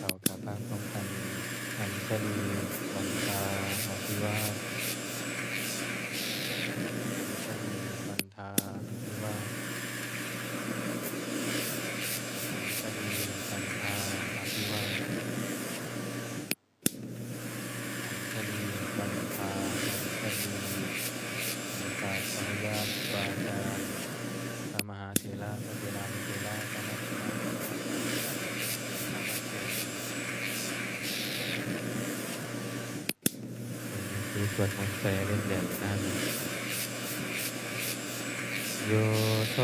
เราจะทำพร้อมกันอัญชลีวันตาอภิวาทวันทาอภิวาทอัญชลีวันทาอภิวาทอัญชลีวันทาอัญชลีวันทาขออนุญาตวาจาพระมหาเถระพระเถรานุเถระธรรมสมาคือสวดมนต์ไปเล่นแบบนั้นโยโส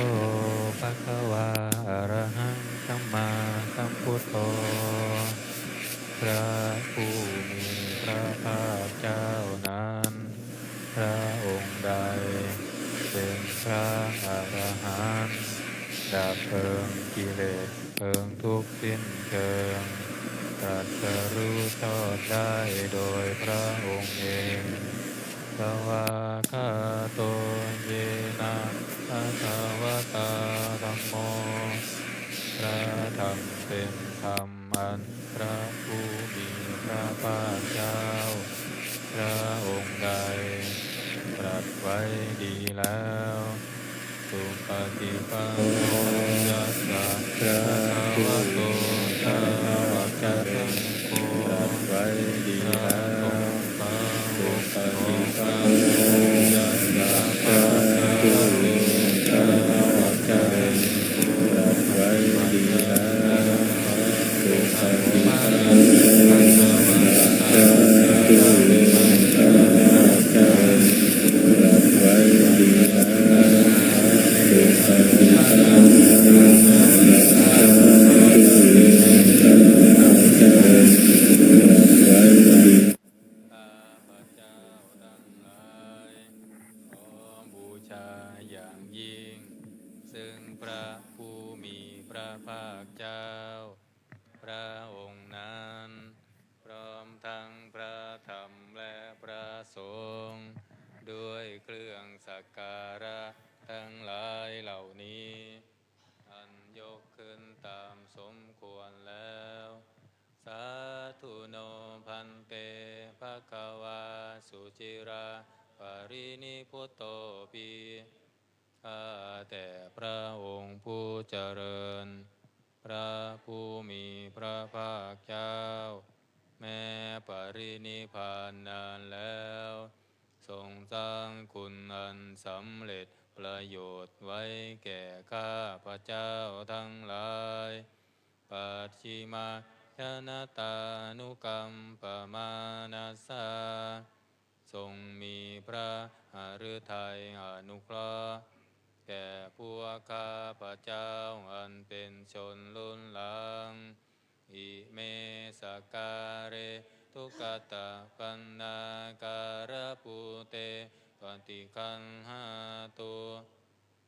ภะคะวาอะระหังสัมมาสัมพุทโธพระผู้มีพระภาคเจ้านั้นพระองค์ใดเป็นพระอรหันต์ดับเพลิงกิเลสเพลิงทุกข์สิ้นเชิงตรัสรู้ชอบได้โดยพระองค์เองสวากขาโตเยนะภะคะวะตาธัมโมพระธรรมเป็นธรรมอันพระผู้มีพระภาคเจ้าพระองค์ใดตรัสไว้ดีแล้วสุปฏิปันโนยัสสะภะคะวะโตสาวกสังโฆตรัสไว้ดีแล้วสุปฏิปันโนยัสสะภะคะวะโตสาวกสังโฆตรัสไว้ดีแล้วสุปฏิปันโนยัสสะภะคะวะโตสาวกสังโฆตรัสไว้ดีแล้วสุปฏิปันโนยัสสะภะคะวะโตสาวกสังโฆตรัสไว้ดีข้าพเจ้าทั้งหลายขอบูชาอย่างยิ่งซึ่งพระผู้มีพระภาคเจ้าพระองค์นั้นพร้อมทั้งพระธรรมและพระสงฆ์ด้วยเครื่องสักการะทั้งหลายเหล่านี้อันยกขึ้นตามสมควรแล้วสาธุโนพันเตภควาสุจิราปรินิพุตโตปิข้าแต่พระองค์ผู้เจริญพระผู้มีพระภาคเจ้าแม้ปรินิพพานนานแล้วทรงสร้างคุณอันสำเร็จประโยชน์ไว้แก่ข้าพเจ้าทั้งหลายปัจฉิมาชนะตานุกรรมปมานัสสาทรงมีพระหฤทัยอนุเคราะห์ แก่พวกข้าพเจ้าอันเป็นชนรุ่นหลังอิเมสการะทุกขตะปันนาการะปุเตปฏิคันหาตุ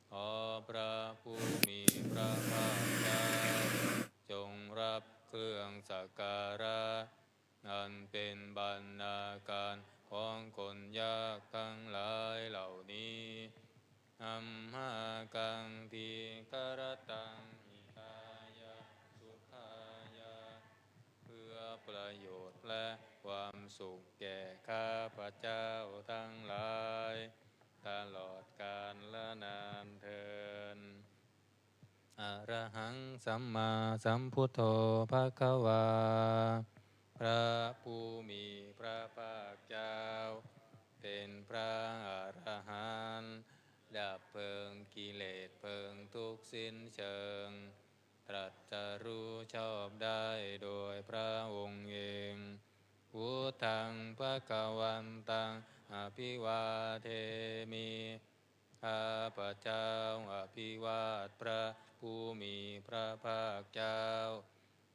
ขอพระผู้มีพระภาคเจ้าจงรับเครื่องสักการะอันเป็นบรรณาการของคนยากทั้งหลายเหล่านี้อัมหากังทีกรตังอิตายะสุขายะเพื่อประโยชน์และความสุขแก่ข้าพเจ้าทั้งหลายตลอดกาลและนานเทอญอะระหังสัมมาสัมพุทโธภควาพระผู้มีพระภาคเจ้าเป็นพระอรหันต์ดับเพลิงกิเลสเพลิงทุกข์สิ้นเชิงตรัสรู้ชอบได้โดยพระองค์เองพุทธังภควันตังอภิวาเทมิข้าพเจ้าอภิวาทพระผู้มีพระภาคเจ้า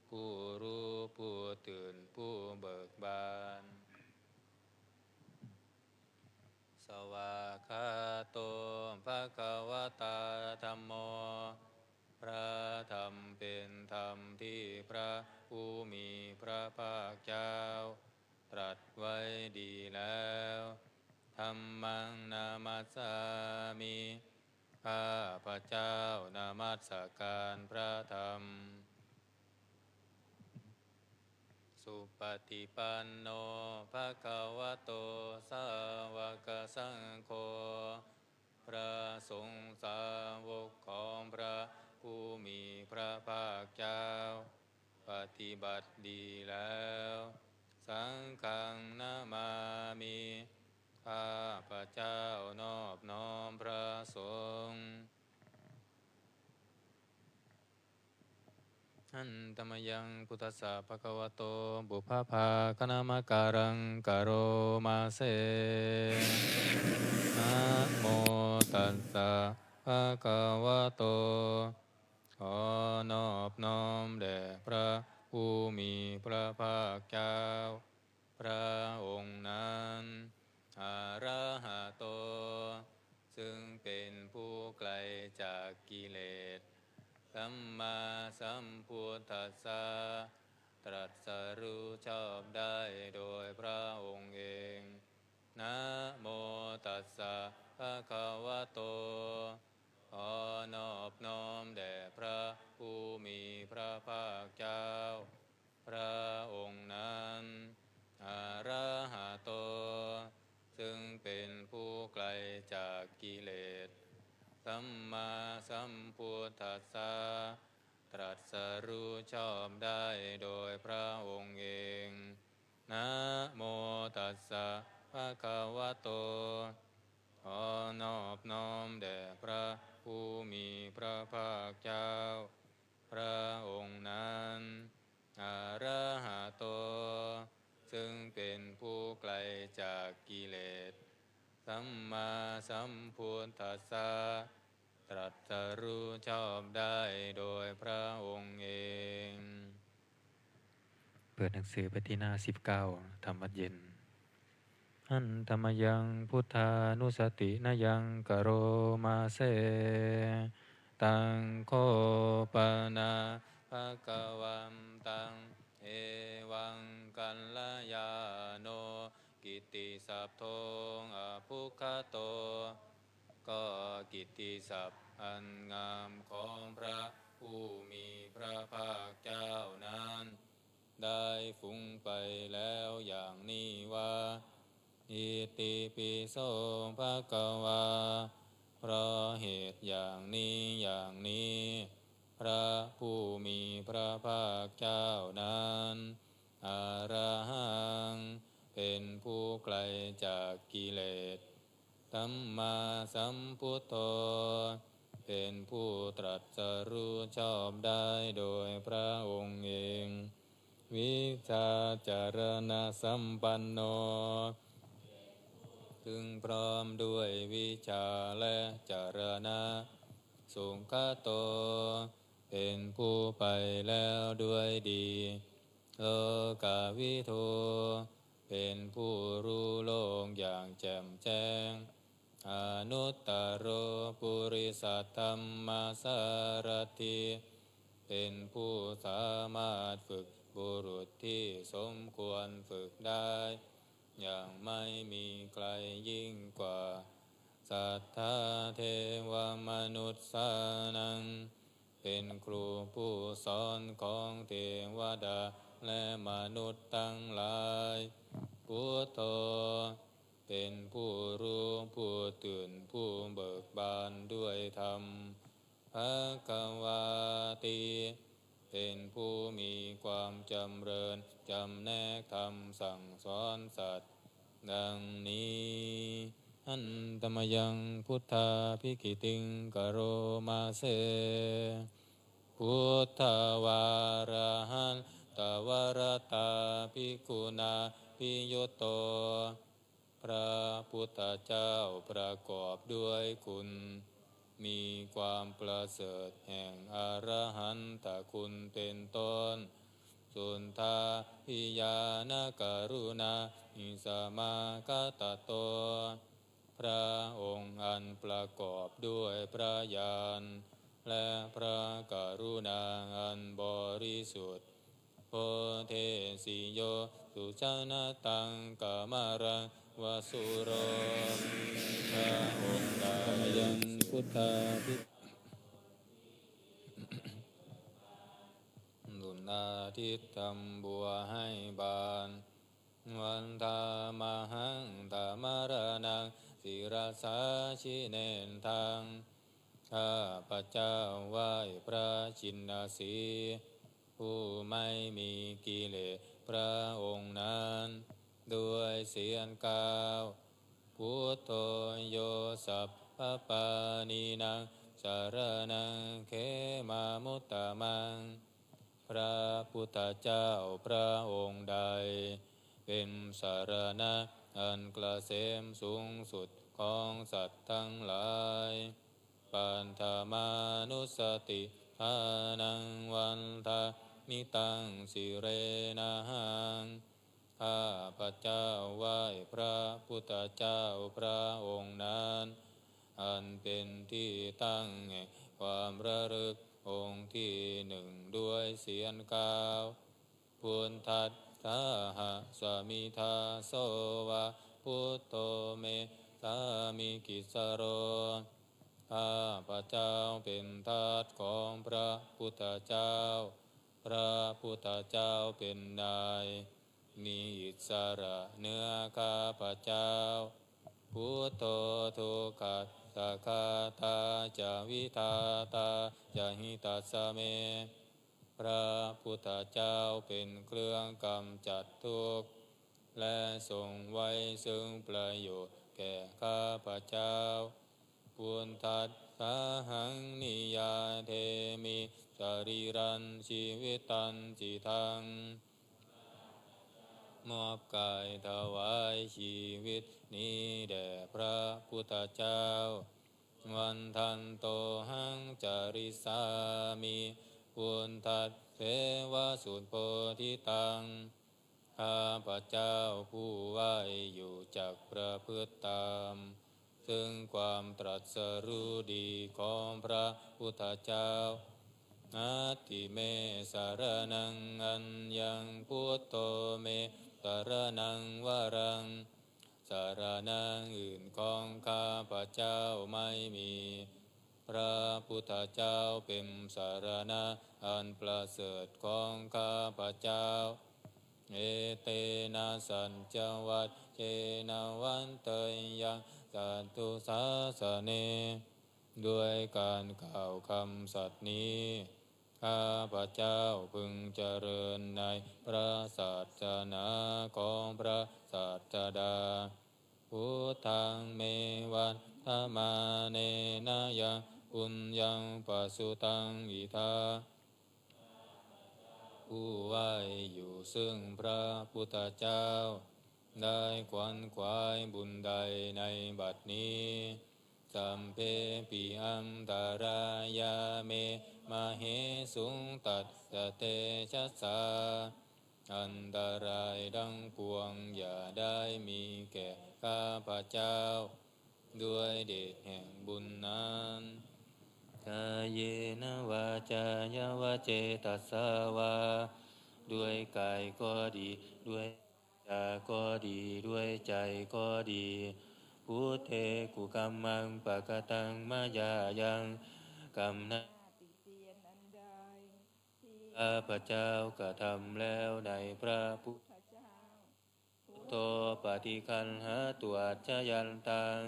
ผู้รู้ผู้ตื่นผู้เบิกบานสวากขาโตภควตาธัมโมพระธรรมเป็นธรรมที่พระผู้มีพระภาคเจ้าตรัสไว้ดีแล้วธัมมังนามัสสามิข้าพระเจ้านามัสการพระธรรมสุปฏิปันโนภะคะวะโตสาวกสังโฆพระสงฆ์สาวกของพระผู้มีพระภาคเจ้าปฏิบัติดีแล้วสังฆังนามามิข้าพระเจ้านอบน้อมพระสงฆ์อันตมยังพุทธัสสะภะคะวะโตบุพพาคณามการังกโรมาเสนะโมตัสสะภะคะวะโตขอนอบน้อมแด่พระผู้มีพระภาคเจ้าพระองค์นั้นอะระหะโตซึ่งเป็นผู้ไกลจากกิเลสสัมมาสัมพุทธัสสะตรัสรู้ชอบได้โดยพระองค์เองนะโมตัสสะภะคะวะโตขอนอบน้อมแด่พระผู้มีพระภาคเจ้าพระองค์นั้นอะระหะโตซึ่งเป็นผู้ไกลจากกิเลสสัมมาสัมพุทธัสสะตรัสรู้ชอบได้โดยพระองค์เองนะโมตัสสะภะคะวะโตขอนอบน้อมแด่พระผู้มีพระภาคเจ้าพระองค์นั้นอะระหะโตซึ่งเป็นผู้ไกลจากกิเลสสัมมาสัมพุทธัสสะตรัสรู้ชอบได้โดยพระองค์เองเปิดหนังสือไปที่หน้า19ธรรมวัดเย็นอันธรรมยังพุทธานุสตินายังกโรมาเสตังโคปนาภะคะวันตังเอวังกัลลยาโนกิตติศัพโทอภุคโตก็กิตติศัพท์อันงามของพระผู้มีพระภาคเจ้านั้นได้ฟุ้งไปแล้วอย่างนี้ว่าอิติปิโสภะคะวาเพราะเหตุอย่างนี้พระผู้มีพระภาคเจ้านั้นอรหังเป็นผู้ไกลจากกิเลสสัมมาสัมพุทโธเป็นผู้ตรัสรู้ชอบได้โดยพระองค์เองวิชาจารณสัมปันโน ถึงพร้อมด้วยวิชาและจารณะสุขโตเป็นผู้ไปแล้วด้วยดีโลกาวิทูเป็นผู้รู้โลกอย่างแจ่มแจ้งอนุตตโรปุริสัตธัมมาสารถิเป็นผู้สามารถฝึกบุรุษที่สมควรฝึกได้อย่างไม่มีใครยิ่งกว่าสัทธาเทวมนุษย์สานังเป็นครูผู้สอนของเทวดาและมนุษย์ทั้งหลายพุทโธเป็นผู้รู้ผู้ตื่นผู้เบิกบานด้วยธรรมภควาติเป็นผู้มีความจำเริญจำแนกธรรมสั่งสอนสัตว์ดังนี้อันตมยังพุทธาภิกิติงกโรมาเสพุทธวาระหันตวรตาภิกขุนาภิยุตโตพระพุทธเจ้าประกอบด้วยคุณมีความประเสริฐแห่งอรหันตคุณเป็นต้นสุนทาพิยานกรุณาอิสมาคตโตพระองค์อันประกอบด้วยพระญาณและพระกรุณาอันบริสุทธิ์โพเทสิโยสุชนะตังกามรังวสุโรพระองค์ได้ยังพุทธาภิดุลอาทิตย์ทำบัวให้บานวันธามหังธามรนังศิรสาชิเนนทังข้าพระเจ้าไหว้พระชินสีผู้ไม่มีกิเลสพระองค์นั้นด้วยเสียงกล่าวพุทโธโยสัพพปานีนังสารนังเขมามุตตะมังพระพุทธเจ้าพระองค์ใดเป็นสารณะอันเกษมสูงสุดของสัตว์ทั้งหลายปันธามานุสติทานังวันทามิตังสิเรนะหังข้าพระเจ้าไหว้พระพุทธเจ้าพระองค์นั้นอันเป็นที่ตั้งแห่งความระลึกองค์ที่หนึ่งด้วยเสียงกล่าวพุทธัสสะหะสมิทาโสวะพุทโธเมสามิกิสโรข้าพระเจ้าเป็นทาสของพระพุทธเจ้าพระพุทธเจ้าเป็นนายมีอิสระเหนือข้าพระเจ้าพุทโธทุกขัสสะคาตาจาวิทาตาจาหิตัสสะเมพระพุทธเจ้าเป็นเครื่องกำจัดทุกข์และทรงไว้ซึ่งประโยชน์แก่ข้าพระเจ้าพุทธัสสะหังนิยาเทมิสรีรันชีวิตันจิตังมอบกายถวายชีวิตนี้แด่พระพุทธเจ้าวันทันโตหังจาริสามิพุทธัสเสวสุโพธิตังข้าพระเจ้าผู้ไหวอยู่จักประพฤติตามซึ่งความตรัสรู้ดีของพระพุทธเจ้านาติเมสารนังอัญญังพุทโธเมสารนังวรังสารนังอื่นของข้าพระเจ้าไม่มีพระพุทธเจ้าเป็นสารณะอันประเสริฐของข้าพระเจ้าเอเตนะสัญจวัตเจนะวันเตยังสัตตุสาสเนด้วยการกล่าวคำสัตย์นี้ข้าพระเจ้าพึงเจริญในพระศาสนาของพระศาสดาพุทธังเมวันธรรมาเนนะยังปุญญังปัสสุตังอิทาผู้ไหวอยู่ซึ่งพระพุทธเจ้า ได้ขวนขวายบุญใดในบัดนี้สัมเพปิอัมตารายาเมมาเหสุงตัสสะเตชะสาอันตรายดังปวงอย่าได้มีแก่ข้าพเจ้าด้วยเดชแห่งบุญนั้นกายเยนะวาจายวะเจตัสสาวาด้วยกายก็ดีด้วยก็ดีด้วยใจก็ดีพุทเทกุกัมมังปะกตังมายายังกรรมนั้นติเตียนอันใดที่ข้าพเจ้ากระทำแล้วในพระพุทธพระเจ้าโตปฏิคันหาตัวชยันตัง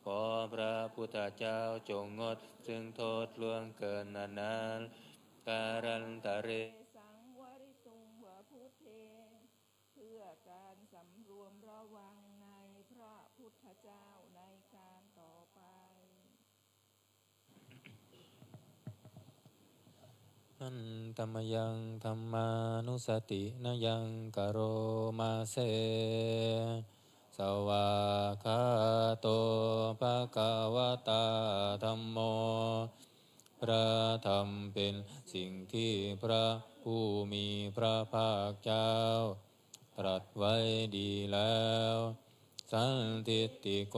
ขอพระพุทธเจ้าจงงดซึ่งโทษล่วงเกินนานการันตะเรสังวริตุงวะพุทเทเพื่อการสำรวมระวังในพระพุทธเจ้าในการต่อไปอันธรรมยังธรรมานุสตินยังกโรมาเสสวาคาโตภะคะวะตาธัมโมพระธรรมเป็นสิ่งที่พระผู้มีพระภาคเจ้าตรัสไว้ดีแล้วสันทิฏฐิโก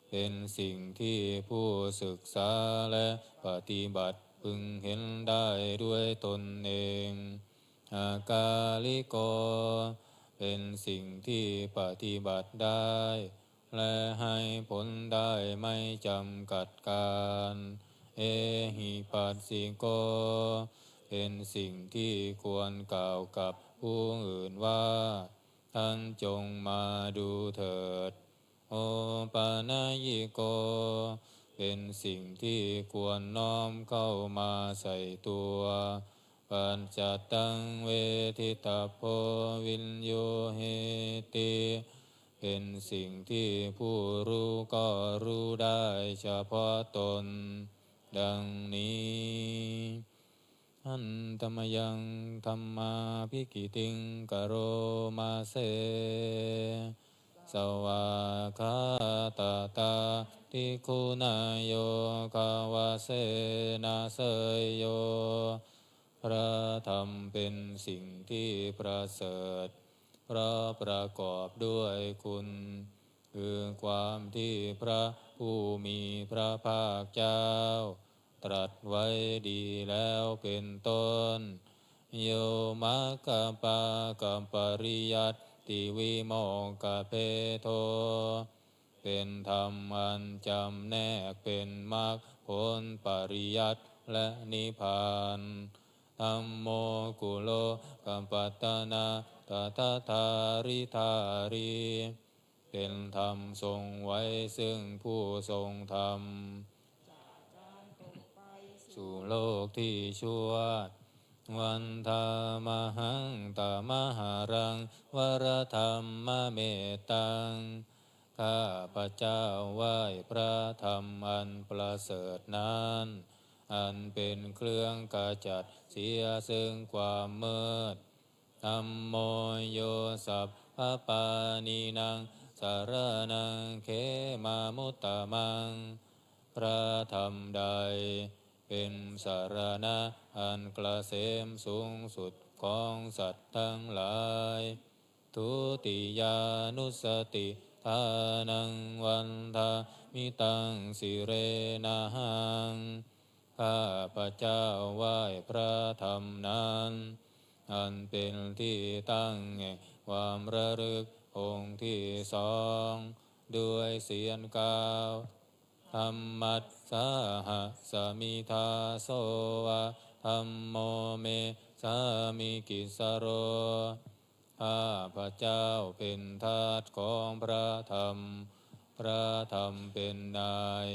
เป็นสิ่งที่ผู้ศึกษาและปฏิบัติพึงเห็นได้ด้วยตนเองอากาลิโกเป็นสิ่งที่ปฏิบัติได้และให้ผลได้ไม่จำกัดการเอหิปัสสิโกเป็นสิ่งที่ควรกล่าวกับผู้อื่นว่าท่านจงมาดูเถิดโอปานายิโกเป็นสิ่งที่ควรน้อมเข้ามาใส่ตัวปัญจตังเวทิตาโพวินโยเหติเป็นสิ่งที่ผู้รู้ก็รู้ได้เฉพาะตนดังนี้อันธรรมยังธรรมาภิกิติงกโรมาเสสวาคาตาตาทิคุณายโยคาวาเสนาเสยโยพระธรรมเป็นสิ่งที่ประเสริฐเพราะประกอบด้วยคุณคือความที่พระผู้มีพระภาคเจ้าตรัสไว้ดีแล้วเป็นต้นโยมัคคปากัมปริยัตติวิโมกขเพโทเป็นธรรมอันจำแนกเป็นมรรคผลปริยัติและนิพพานธัมโมกุโลกัมปัตตนาตถาธาริธารีเป็นธรรมทรงไว้ซึ่งผู้ทรงธรรมจากการตกไปสู่โลกที่ชั่ววันธามหังตามหารังวรธรรมเมตตังข้าพระเจ้าไหว้พระธรรมอันประเสริฐนั้นอันเป็นเครื่องกจัดเสียซึ่งความมืดธัมโมโยสัพพปานีนังสารนังเขมามุตตะมังพระธรรมใดเป็นสารณะอันเกษมสูงสุดของสัตว์ทั้งหลายทุติยานุสติทานังวันทามิตังสิเรนะหังข้าพระเจ้าไหว้พระธรรมนั้นอันเป็นที่ตั้งแห่งความระลึกองค์ที่สองด้วยเสียงกล่าวธรรมัสสาหะสมิทาโสวะธัมโมเมสามิกิสโรข้าพระเจ้าเป็นทาสของพระธรรมพระธรรมเป็นนาย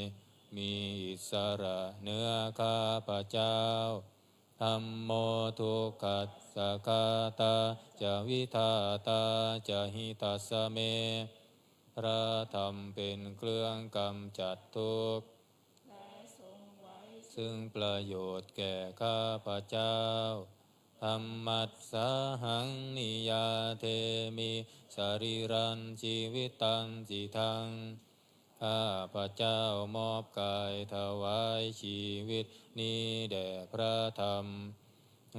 มีอิสระเหนือข้าพระเจ้าธัมโมทุกขัสสะคาตาจะวิทาตาจะหิตัสสะเมพระธรรมเป็นเครื่องกำจัดทุกข์และทรงไว้ซึ่งประโยชน์แก่ข้าพระเจ้า ธัมมัสสาหังนิยาเทมิสรีรันชีวิตังจิทังข้าพระเจ้ามอบกายถวายชีวิตนี้แด่พระธรรม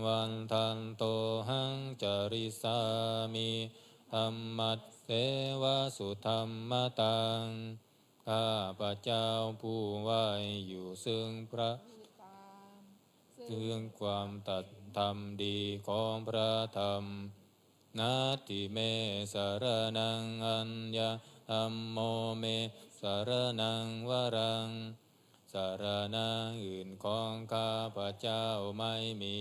วันทันโตหังจริสามิธัมมัสเสวะสุธรรมตังข้าพระเจ้าผู้ไหวอยู่ซึ่งพระซึ่งความตัดธรรมดีของพระธรรมนาติเมสารนังอัญญาธัมโมเมสารนังวรังสารณะอื่นของข้าพระเจ้าไม่มี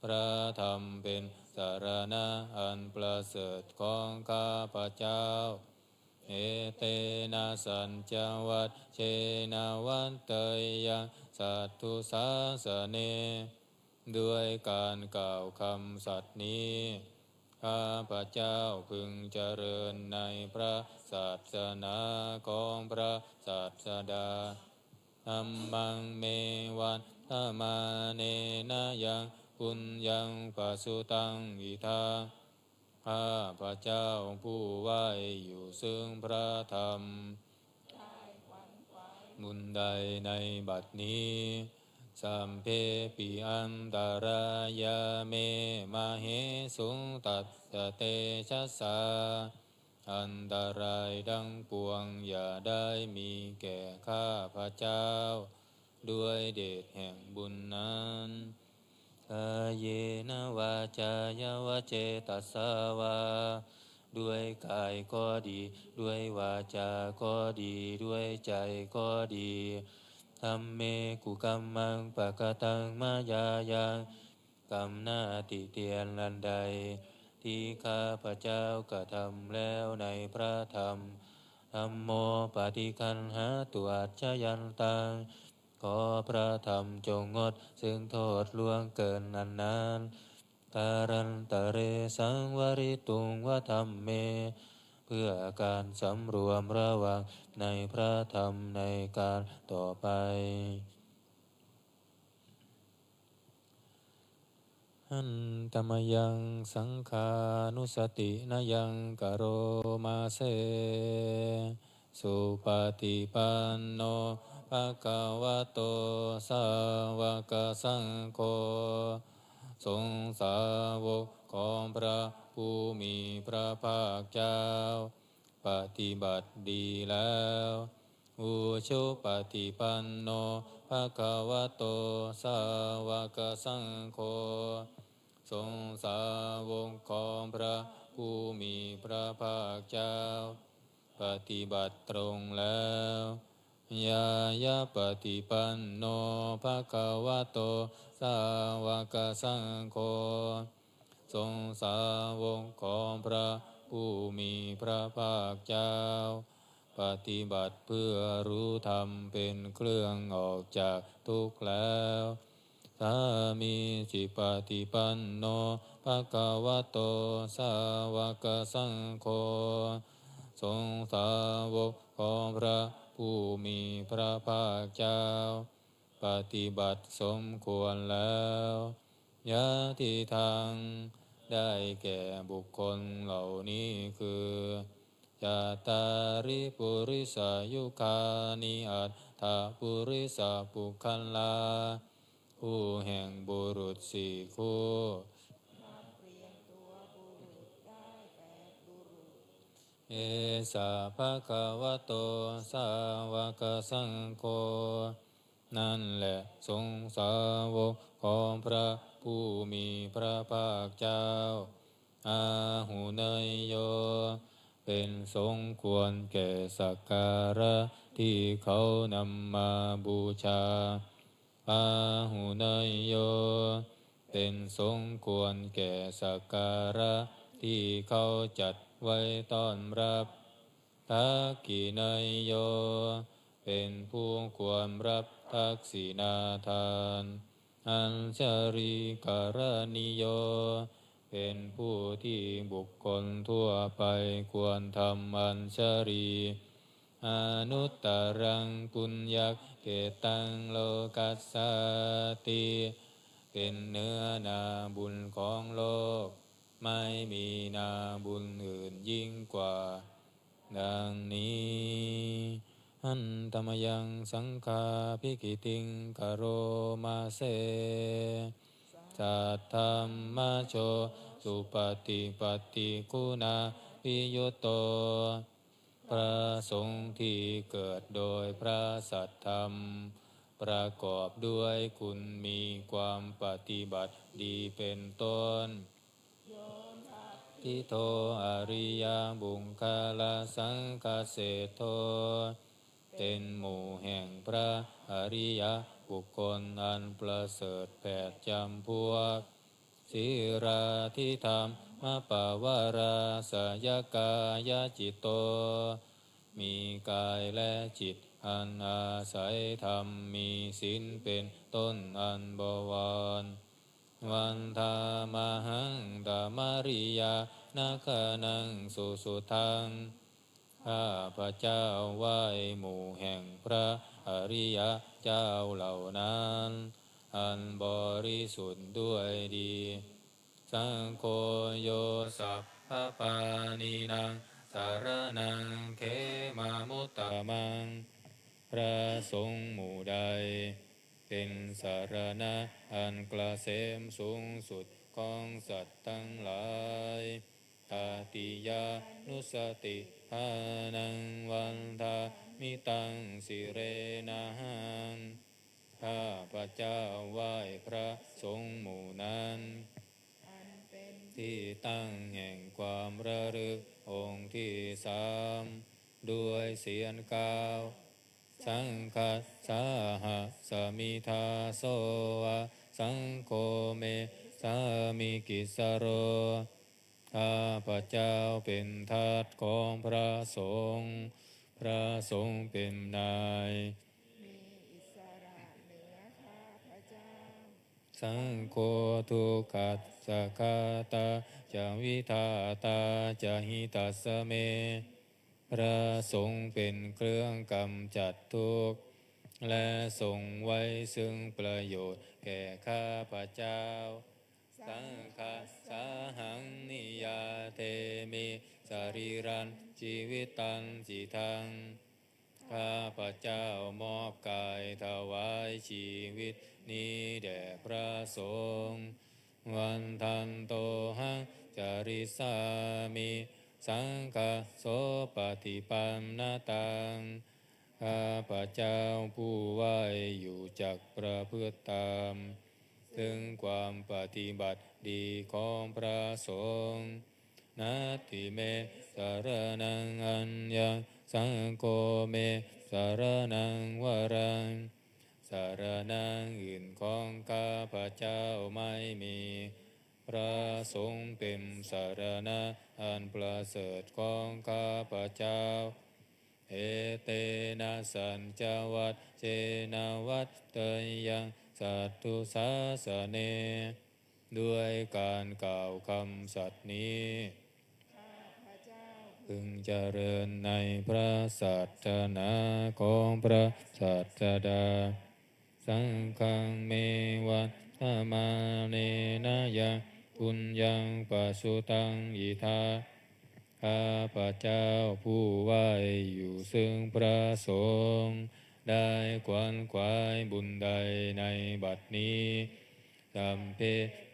พระธรรมเป็นสารณะอันประเสริฐของข้าพระเจ้าเอเตนะสัญจวัตเชนะวันเตยังสัตถุสาสเนด้วยการกล่าวคำสัตย์นี้ข้าพระเจ้าพึงเจริญในพระศาสนาของพระศาสดาธัมมังเมวันธมาเนนะยังปุญญังปัสสุตังอิทาข้าพระเจ้าผู้ไหวอยู่ซึ่งพระธรรมบุญใดในบัดนี้สัมเพปิอันตรายาเมมาเหสุงตัสสะเตชะสาอันตรายดังปวงอย่าได้มีแก่ข้าพระเจ้าด้วยเดชแห่งบุญนั้นกายเยนะวาจายวเจตัสสาวาด้วยกายก็ดีด้วยวาจาก็ดีด้วยใจก็ดีธัมเมกุกัมมังปะกตังมายายังกรรมหน้าติเตียนลันใดที่ข้าพระเจ้ากระทำแล้วในพระธรรมธัมโมปฏิคันหาตุอัจฉยันตังขอพระธรรมจงงดซึ่งโทษล่วงเกินนานๆตารันตะเรสังวริตุงวธัมเมเพื่อการสำรวมระวังในพระธรรมในการต่อไปหันตมยังสังขานุสตินายังกโรมาเสสุปฏิปันโนภะคะวะโตสาวกสังโฆสงฆ์สาวกของพระผู้มีพระภาคเจ้าปฏิบัติดีแล้วอุชุปฏิปันโนภะคะวะโตสาวกสังโฆสงฆ์สาวกของพระผู้มีพระภาคเจ้าปฏิบัติตรงแล้วยายาปฏิปันโนภะคะวะโตสาวกสังโฆสงฆ์สาวกของพระผู้มีพระภาคเจ้าปฏิบัติเพื่อรู้ธรรมเป็นเครื่องออกจากทุกข์แล้วสามีจิปฏิปันโนภะคะวะโตสาวกสังโฆสงฆ์สาวกของพระผู้มีพระภาคเจ้าปฏิบัติสมควรแล้วยะทิทางได้แก่บุคคลเหล่านี้คือจาตาริปุริสายุคานิอัตถปุริสาปุคัลลาผู้แห่งบุรุษสี่คู่เอสาภะคะวะโตสาวกสังโฆนั่นแหละสงฆ์สาวกของพระผู้มีพระภาคเจ้าอาหุเนยโยเป็นสงควรแก่สักการะที่เขานำมาบูชาอาหุเนยโยเป็นสงควรแก่สักการะที่เขาจัดไว้ต้อนรับทักขิเนยโยเป็นผู้ควรรับทักษิณาทานอัญชริกรณิโยเป็นผู้ที่บุคคลทั่วไปควรทำอัญชรีอนุตตรังปุญญเกตังโลกัสสติ เป็นเนื้อนาบุญของโลกไม่มีนาบุญอื่นยิ่งกว่าดังนี้หันตมยังสังฆาภิกิติงกโรมาเสสัทธัมมโชสุปฏิปัตติคุณาภิยุตโตพระสงฆ์ที่เกิดโดยพระสัทธรรมประกอบด้วยคุณมีความปฏิบัติดีเป็นต้นทิโตอริยบุคคลสังฆเสโทเป็นหมู่แห่งพระอริยบุคคลอันประเสริฐ8จำพวกสิราธิธรรมปวาราสยกายจิตโตมีกายและจิตอันอาศัยธรรมมีศีลเป็นต้นอันบวรวันธามหังดามาริยานาคานังสุสุทังข้าพระเจ้าไหว้หมู่แห่งพระอริยเจ้าเหล่านั้นอันบริสุทธิ์ด้วยดีสังโฆโยสัพพปานินังสารนังเขมามุตตะมังพระสงฆ์หมู่ใดเป็นสารณะอันเกษมสูงสุดของสัตว์ทั้งหลายตติยานุสติภานังวันทามิตังสิเรนะหังข้าพระเจ้าไหว้พระสงฆ์หมู่นั้นที่ตั้งแห่งความระลึกองค์ที่3ด้วยเสียงกล่าวสังฆัสสาหะสมิทาโสอะสังโฆเมสามิกิสโรข้าพระเจ้าเป็นทาสของพระสงฆ์พระสงฆ์เป็นนายมีอิสระเหนือข้าพระเจ้าสังโฆทุกขัสสะคาตาจะวิทาตาจะหิตัสสะเมพระสงฆ์เป็นเครื่องกำจัดทุกข์และทรงไว้ซึ่งประโยชน์แก่ข้าพระเจ้าสังฆัสสาหังนิยาเทมิสรีรันชีวิตันจิตังข้าพระเจ้ามอบกายถวายชีวิตนี้แด่พระสงฆ์วันทันโตหังจาริสามิสังฆโสปฏิปันนาตังข้าพระเจ้าผู้ไหวอยู่จักประพฤติตามถึงความปฏิบัติดีของพระสงฆ์นัตถิเมสารนังอัญญังสังโฆเมสารนังวรังสารนังอื่นของข้าพระเจ้าไม่มีพระสงฆ์เป็นสารณะอันประเสริฐของข้าพระเจ้าเอเตนะสัญจวัตเจนะวัตเตยังสัตตุสาสเนด้วยการกล่าวคำสัตย์นี้พึงเจริญในพระศาสนาของพระศาสดาสังฆังเมวัตถมาเนนะยังปุญญังปัสสุตังอิทาข้าพระเจ้าผู้ไหวอยู่ซึ่งพระสงฆ์ได้ขวนขวายบุญใดในบัดนี้สัมเพ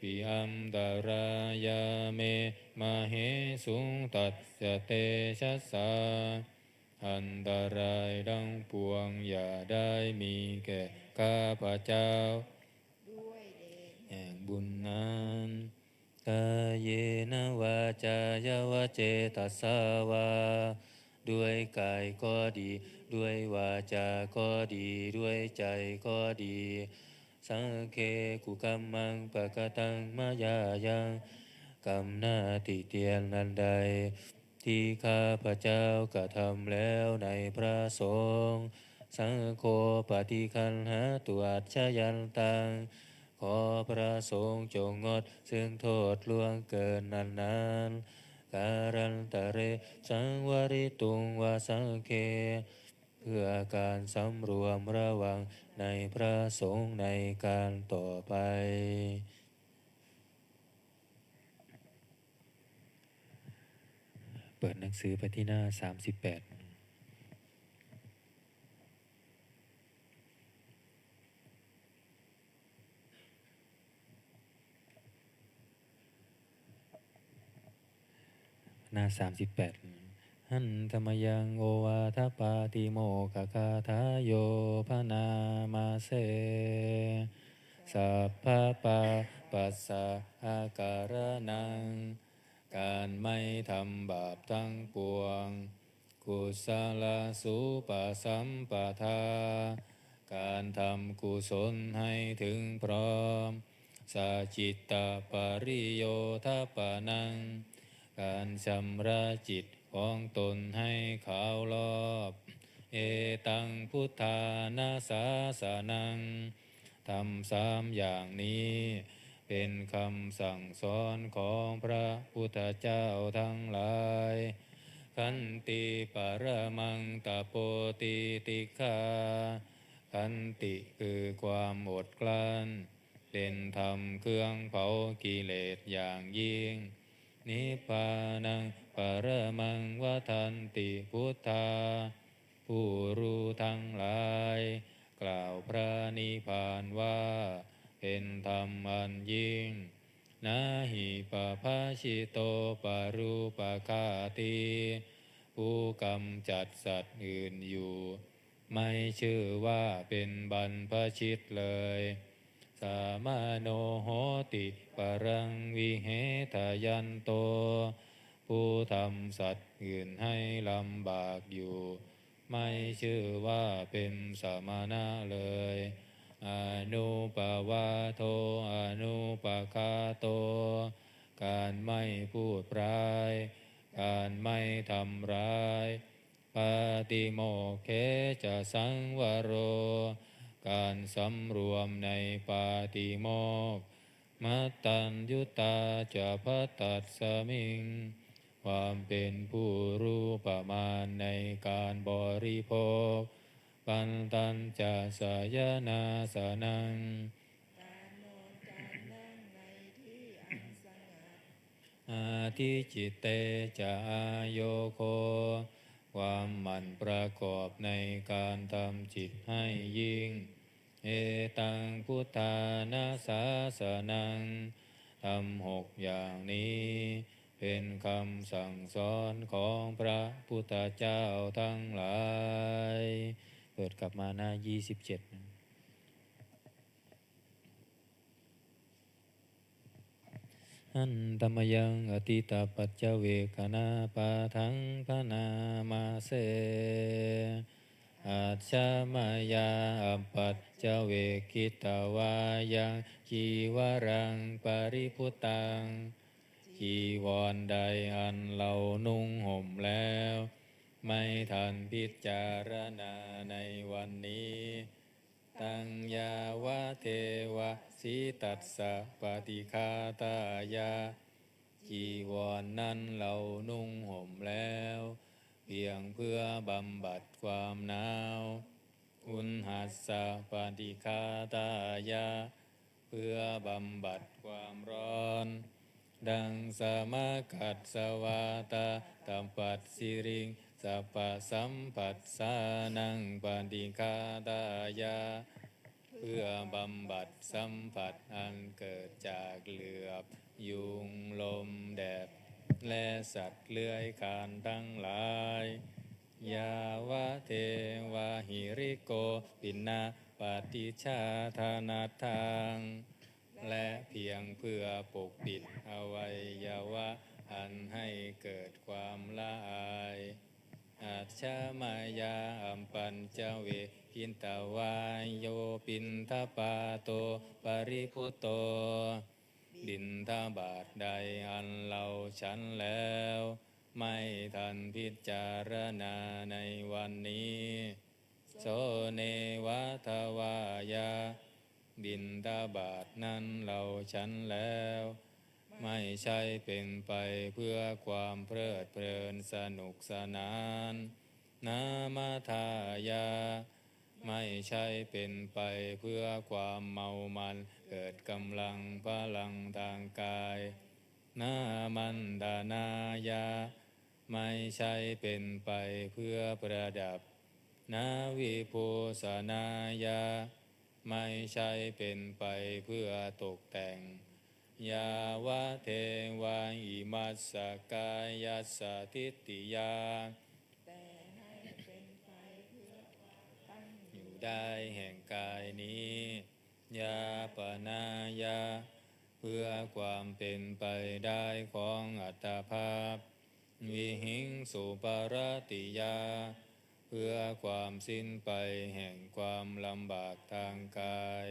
ปิอัมตารายาเมมาเหสุงตัสสะเตชัสสาอันตรายดังปวงอย่าได้มีแก่ข้าพระเจ้าด้วยเดชแห่งบุญนั้นกายเยนะวาจายวเจตัสสาวาด้วยกายก็ดีด้วยวาจาก็ดีด้วยใจก็ดีสังเคกุกัมมังปะกตังมายายังกรรมหน้าติเตียนนันใดที่ข้าพระเจ้ากระทำแล้วในพระสงฆ์สังโฆปฏิคันหาตุอัจฉยันตังขอพระสงฆ์จงงดซึ่งโทษล่วงเกินนั้นการันตะเรสังวริตุงวาสังเคเพื่อการสำรวมระวัง ในพระสงฆ์ในการต่อไปเปิดหนังสือไปที่หน้า38หน้า38หันธรรมยังโอวาทปาติโมกขคาทาโยพนามาเสสัพพะปาปัสสะอาการนังการไม่ทำบาปทั้งปวงกุศลสุปสัมปทาการทำกุศลให้ถึงพร้อมสัจจิตตปริโยทปนังการชำระจิตของตนให้ขาวรอบเอตังพุทธานาสาสนังทำ3อย่างนี้เป็นคำสั่งสอนของพระพุทธเจ้าทั้งหลายขันติปรมังตโปติติฆาขันติคือความอดกลั้นเป็นธรรมเครื่องเผากิเลสอย่างยิ่งนิพพานังปรมังวทันติพุทธาผู้รู้ทั้งหลายกล่าวพระนิพพานว่าเป็นธรรมอันยิ่งนาหิปภาชิโตปรูปคาติผู้กำจัดสัตว์อื่นอยู่ไม่ชื่อว่าเป็นบรรพชิตเลยสามาโนโหติปรังวิเหทยันโตผู้ทำสัตว์อื่นให้ลำบากอยู่ไม่ชื่อว่าเป็นสมณะเลยอนุปวาโทอนุปคาโตการไม่พูดร้ายการไม่ทำร้ายปาติโมกเขจะสังวโรการสำรวมในปาติโมกข์มัตตัญญุตาจะพัตตัสสมิงความเป็นผู้รู้ประมาณในการบริโภคปันตัญจะสยนาสนังการนอนการนั่งในที่อันสงัดอาทิจิตเตจะอาโยโคความหมั่นประกอบในการทำจิตให้ยิ่งเอตังพุทธานาสาสนังทำ6อย่างนี้เป็นคำสั่งสอนของพระพุทธเจ้าทั้งหลายเปิดกลับมาหน้า27อันธรรมยังอติตาปัจจเวกนาปาทังพนามาเสอาชามายาอัปปัจจเวกิตาวายังจีวรังปริพุตังจีวรใดอันเรานุ่งห่มแล้วไม่ทันพิจารณาในวันนี้ตังยาวะเทวะสีตัสสะปฏิฆาตายาจีวรนั้นเรานุ่งห่มแล้วเพียงเพื่อบำบัดความหนาวอุณหัสสะปฏิฆาตายาเพื่อบำบัดความร้อนดังสมากัสสวาตาตัมปัสสิริงสัพพสัมปัสสานังปฏิฆาตายาเพื่อบำบัดสัมผัสอันเกิดจากเหลือบยุงลมแดดและสัตว์เลื้อยคลานทั้งหลายยาวะเทวะหิริโกปินาปฏิชาธานาทางและเพียงเพื่อปกปิดอวัยวะอันให้เกิดความละอายอาชามายาอัมปัญจเวกินตวายโยปินทปาโตปริพุตโตบิณฑบาตใดอันเราฉันแล้วไม่ทันพิจารณาในวันนี้โสเนวะทวายาบิณฑบาตนั้นเราฉันแล้วไม่ใช่เป็นไปเพื่อความเพลิดเพลินสนุกสนานนามาทายา ไม่ใช่เป็นไปเพื่อความเมามันเกิดกำลังพลังทางกายนามันดานายาไม่ใช่เป็นไปเพื่อประดับนาวิภูสนายาไม่ใช่เป็นไปเพื่อตกแต่งยาวะเทวาอิมัสสกายัสสะทิฏฐิยาแต่ให้เป็นไปเพื่อตั้งอ อยู่ ยู่ได้แห่งกายนี้ยาปนายาเพื่อความเป็นไปได้ของอัตภาพวิหิงสุปรติยาเพื่อความสิ้นไปแห่งความลำบากทางกาย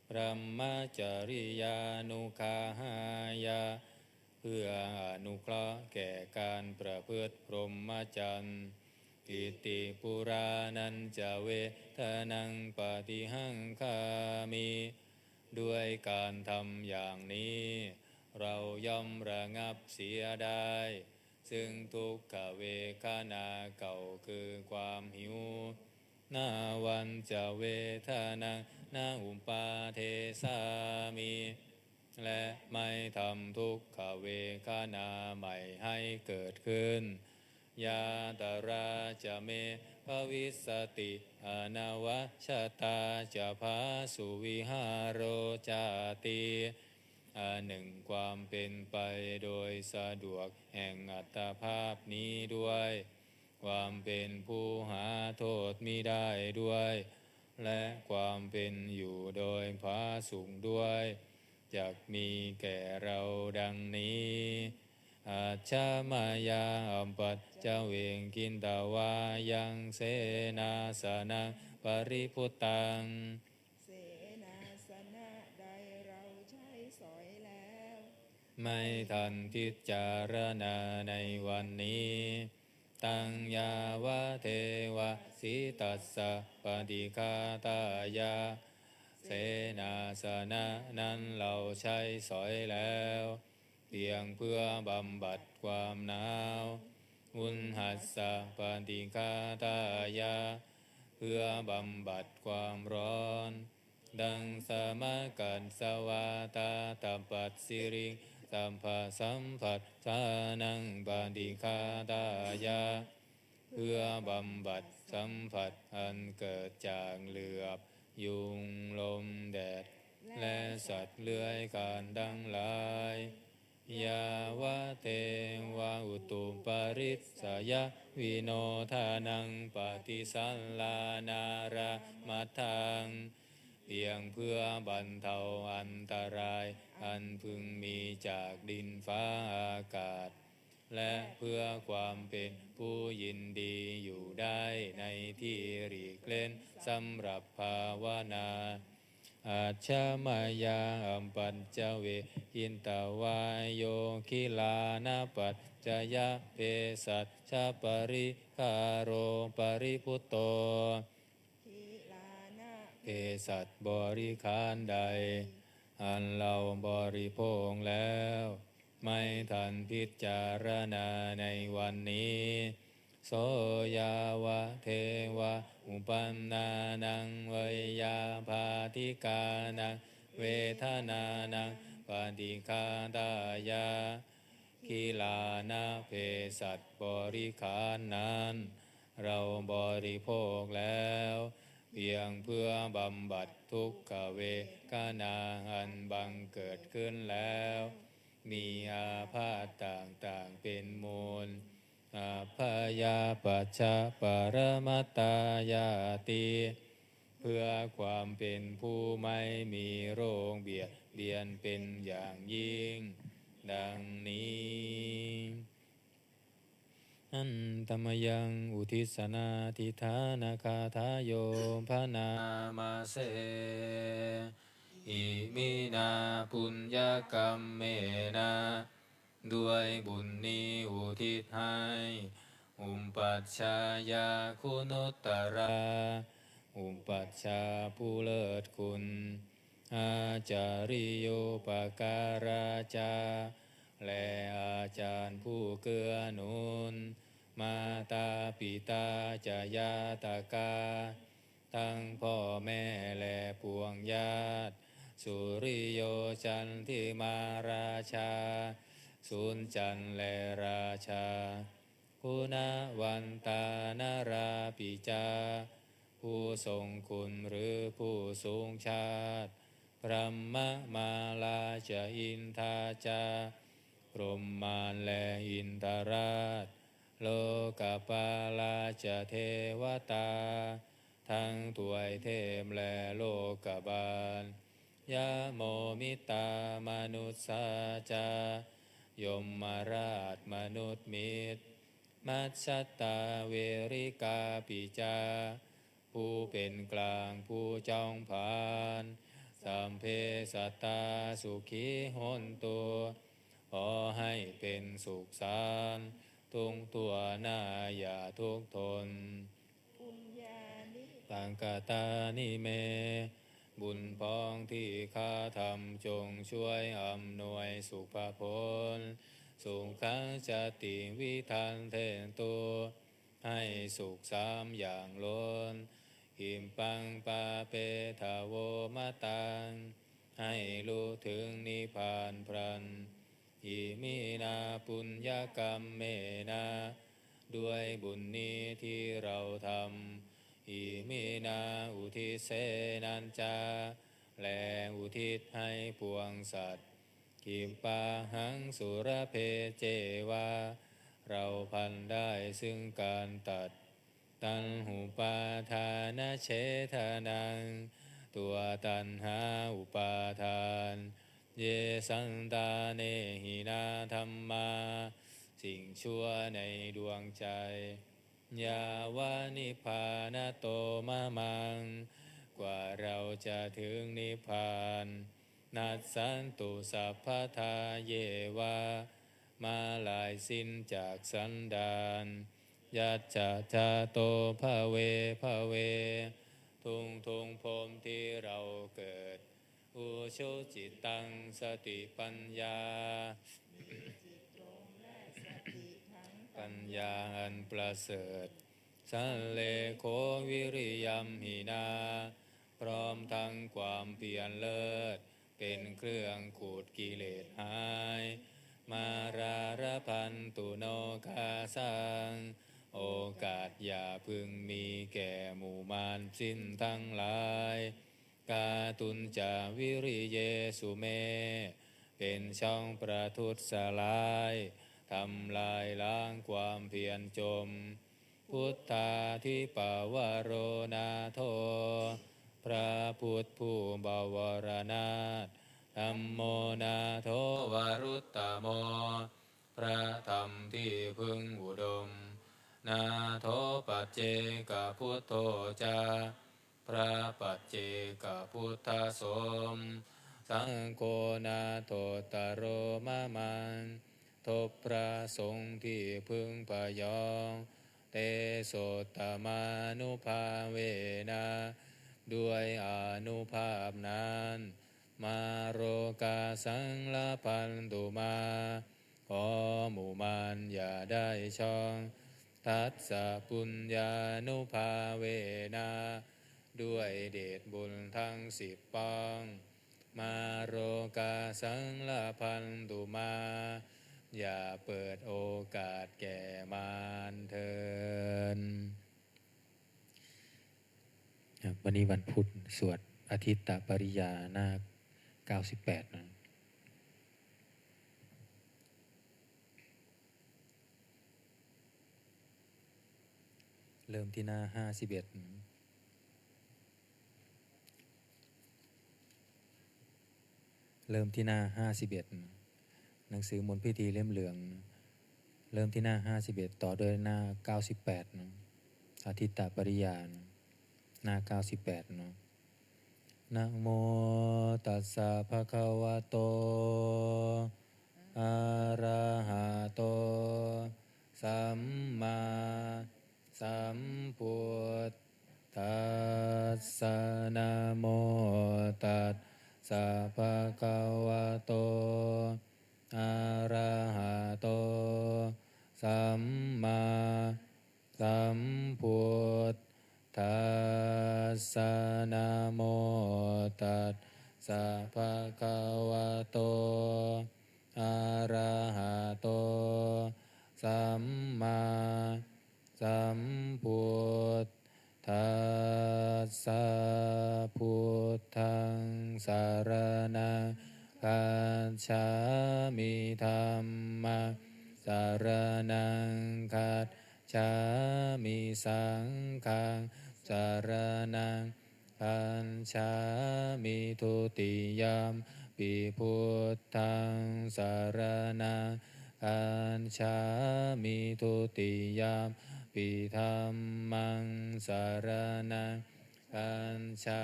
พรหมจริยานุคาหายาเพื่ออนุเคราะห์แก่การประพฤติพรหมจรรย์อิติปุรานันจะเวทนังปฏิหังคามิด้วยการทำอย่างนี้เราย่อมระงับเสียได้ซึ่งทุกขเวทนาเก่าคือความหิวนาวันจะเวทนานาอุปาเทสามิและไม่ทำทุกขเวทนาใหม่ให้เกิดขึ้นยาตราจะเมภวิสติอนาวชตาจะพาสุวิหารโรจาติหนึ่งความเป็นไปโดยสะดวกแห่งอัตภาพนี้ด้วยความเป็นผู้หาโทษมิได้ด้วยและความเป็นอยู่โดยผาสุกด้วยจักมีแก่เราดังนี้อาชามายาอัมปัจเจเวงกินตาวายังเสนาสนังปริพุตตังเสนาสนะใดเราใช้สอยแล้ว ไม่ทันพิจารณาในวันนี้ตังยาวะเทวะสิตัสสะปฏิฆาตายาเสนาสนะนั้นเราใช้สอยแล้วเพียงเพื่อบำบัดความหนาวอุณหัสสะปฏิฆาตายาเพื่อบำบัดความร้อนดังสมกัสสวาตาตัปปัสสิริสัมภสัมผัสสานังปฏิฆาตายาเพื่อบำบัดสัมผัสอันเกิดจากเหลือบยุงลมแดดและสัตว์เลื้อยคลานทั้งหลายยาวะเทวะอุตุปาริสสยวิโนทานังปฏิสัลลานารามัทธังเพียงเพื่อบรรเทาอันตรายอันพึงมีจากดินฟ้าอากาศและเพื่อความเป็นผู้ยินดีอยู่ได้ในที่หลีกเล่นสำหรับภาวนาอาชามายาอัมปัญจเวหินตาวายโยคิลานาปัจจยเปสัชชปริคาโรปริพุตโตทีลานะ เภสัชบริขารใดอันเราบริโภคแล้วไม่ทันพิจารณาในวันนี้โสยาวะเทวะอุปันนานังเวยาภาธิกานังเวทนานังปฏิฆาตายาคิลานะเภสัชบริขารนั้นเราบริโภคแล้วเพียงเพื่อบำบัดทุกขเวทนาอันบังเกิดขึ้นแล้วมีอาพาธต่างๆเป็นมูลอาพยาปัจจปรมัตตายาติเพื่อความเป็นผู้ไม่มีโรคเบียดเบียนเป็นอย่างยิ่งดังนี้อันตมยังอุทิศนาทิธานาคาทายโยพนามาเสอิมินาปุญญกรรมเมนะด้วยบุญนี้อุทิศให้อุปปัชฌายาคุณุตตราอุปปัชฌาย์ผู้เลิศคุณอาจาริโยปการาจาและอาจารย์ผู้เกื้อหนุนมาตาปิตาจายาตากา ทั้งพ่อแม่และปวงญาติสุริโยจันทิมาราชาสุนจันทร์และราชาคุณวันตานาราปิจาผู้ทรงคุณหรือผู้สูงชาติพระมมาลาจอินทาจาพรหมานและอินทราชโลกปาลาจเทวตาทั้งถวยเทพและโลกบาลยะโมมิตามนุษสาจายมมาราชมนุษย์มิตรมัชฌตาเวริกาปิจาผู้เป็นกลางผู้จองผ่านสัมเพสัตตาสุขีหนตัวขอให้เป็นสุขสารทุกตัวหน้าอย่าทุกข์ทนปุญญานิตังกตานิเมบุญพ้องที่ข้าทำจงช่วยอำนวยสุภผลสุขังจติวิทันเทนตัวให้สุขสามอย่างล้นหิมปังปาเปทาโวมะตังให้รู้ถึงนิพพานพรันอิมินาปุญญกรรมเมนาด้วยบุญนี้ที่เราทำอิมินาอุทิเสนันจาและอุทิศให้ปวงสัตว์กิมปาหังสุรเพเจวาเราพันได้ซึ่งการตัดตัณหุปาทานเฉทนังตัวตัณหาอุปาทานเยสันตาเนหินาธรรมาสิ่งชั่วในดวงใจยาวานิพพานโตมะมังกว่าเราจะถึงนิพพานนัสสันตุสัพพทาเยวามาลายสิ้นจากสันดานยัจจะจาโตภะเวภะเวทุงพรหมที่เราเกิดอุชุจิตตังสติปัญญาปัญญาอันประเสริฐสันเลโควิริยัมหินาพร้อมทั้งความเพียรเลิศเป็นเครื่องขูดกิเลสหายมาราระพันตุโนคาสังโอกาสอย่าพึงมีแก่หมู่มารสิ้นทั้งหลายกาตุนจาวิริเยสุเมเป็นช่องประทุษลายทำลายล้างความเพียรจมพุทธาทิปาวโรนาโทพระพุทธผู้บวรนาถธัมโมนาโทวารุตตโมพระธรรมที่พึงอุดมนาโทปัจเจกพุทโธจาพระปัจเจกพุทธสมสังโฆนาโทตโรมะมันทบพระสงฆ์ที่พึงพยองเตโสตมานุภาเวนะด้วยอานุภาพนั้นมาโรกาสังลพันตุมาขอหมู่มารอย่าได้ช่องทัสสะปุญญานุภาเวนะด้วยเดชบุญทั้ง10ปองมาโรกาสังลพันตุมาอย่าเปิดโอกาสแก่มารเถิดวันนี้วันพุธสวดอาทิตตปริยาหน้า98นะเริ่มที่หน้า51เริ่มที่หน้า51หนังสือมนต์พิธีเล่มเหลืองเริ่มที่หน้า51ต่อด้วยหน้า98นะอาทิตตปริยาหน้า98เนาะนะโมตัสสะภะคะวะโตอะระหะโตสัมมาสัมพุทธัสสะนะโมตัสสะภะคะวะโตอะระหะโตสัมมาสัมพุท ธัสสะนะโมตัสสะภะคะวะโตอะระหะโตสัมมาสัมพุทธัสสะพุทธังสารนังคัจฉามิธัมมังสารนังคัจฉามิสังฆังสารนังคัจฉามิทุติยมปิพุทธังสารนังคัจฉามิทุติยมปิธัมมังสารนังคัจฉา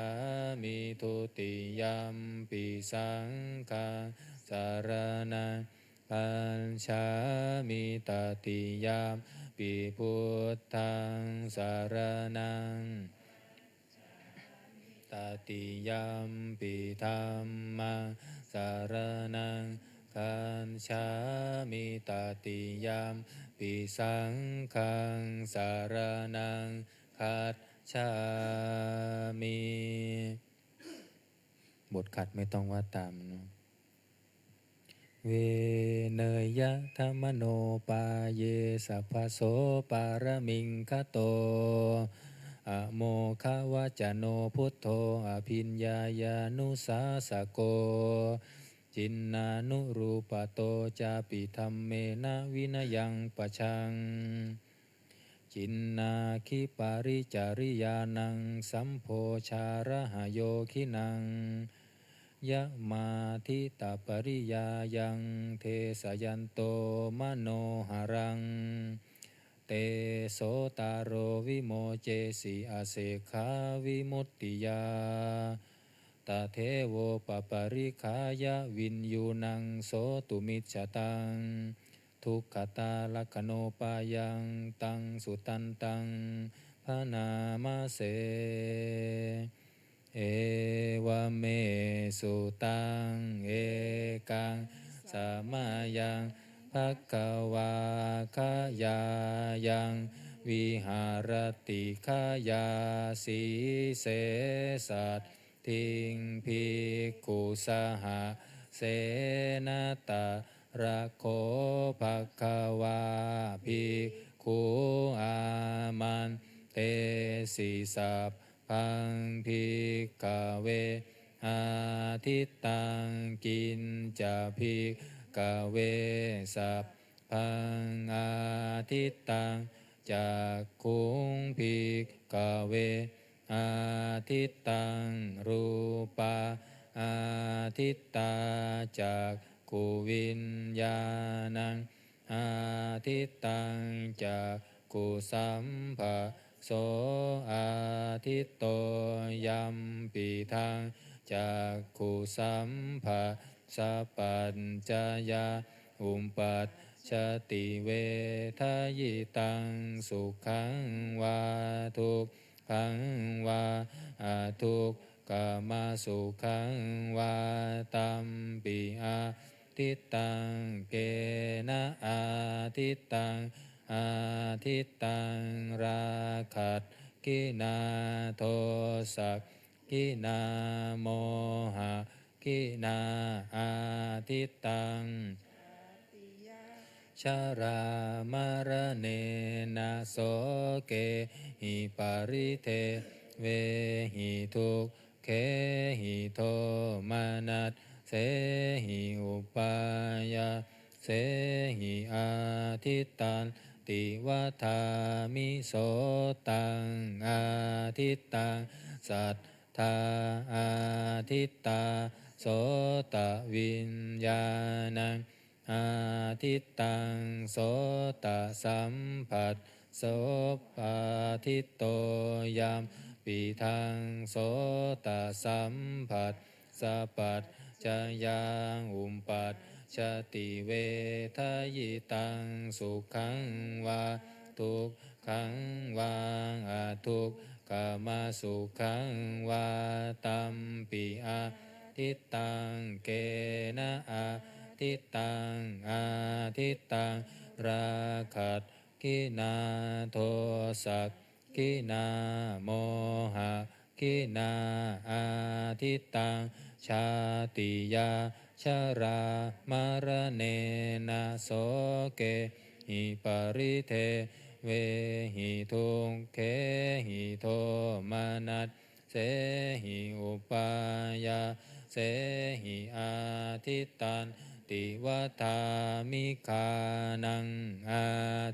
มิทุติยมปิสังฆังสารนังคัจฉามิตติยมปิพุทธังสารนังตติยมปิธัมมังสารนังคัจฉามิตติยมปิสังฆังสารนังคัจฉามิบทขัดไม่ต้องว่าตามนะเวเนยยะธรรมโนปาเยสัพพโสปารมิงคโตอะโมคาวจโนพุทโธอภิญญายานุสาสโกจินนานุรูปโตจาปิธัมเมนะวินยังปะชังจินนาคิปาริจาริยานังสัมโพชาระหโยคินังยะมาทิตาปริยายังเทสยันโตมโนหารังเตโสตารโรวิโมเจสิอาเสขาวิมุตติยาตาเทโวปปาริขายะวินยูนังโสตุมิจฉตังทุกขตาลัคโนปายังตังสุตันตังพนามาเสเอวเมสุตังเอกังสามายังภักขวาคายายังวิหารติขายาสีเสสัตทิงภิกขุสหเสนาตาระโคภักขวาภิกขุอามันเตสิสัพพังภิกขเวอาทิตตังกินจะภิกขเวสัพพังอาทิตตังจักขุงภิกขเวอาทิตตังรูปาอาทิตตาจักขุวิญญาณังอาทิตตังจักขุสัมภะโสอาทิตโตยัมปิทังจักขุสัมภะสัพพัญจยาอุปปัชชติเวทายตังสุขังวาทุกขังวาอาทุกขมาสุขังวาตัมปิอาทิตตังเกนะอาทิตตังอาทิตตังราคัตกินาโทสักกินาโมหะกินาอาทิตตังชารามารเนนะโสเกหิปาริเทเวหิทุกเขหิโทมานัสเสหิอุปายาเสหิอาทิตตันติวัฏามิโสตังอาทิตตังสัทธาอาทิตตาโสตวิญญาณังอาทิตตังโสตสัมผัสโสปาทิตโตยัมปิทังโสตสัมผัสสะปัจจยังอุปปัชชติเวทายตังสุขังวาทุกขังวาอาทุกขมาสุขังวาตัมปิอาทิตตังเกนะอาทิตตังอาทิตตังราคัตกินาโทสัก กินาโมหะกินาอาทิตังชาติยาชรามรเนนะโสเกหิปริเทเวหิทุงเขหิโทมานัสเสหิอุปายาเสหิอาทิตันติวัฏามิคานังอา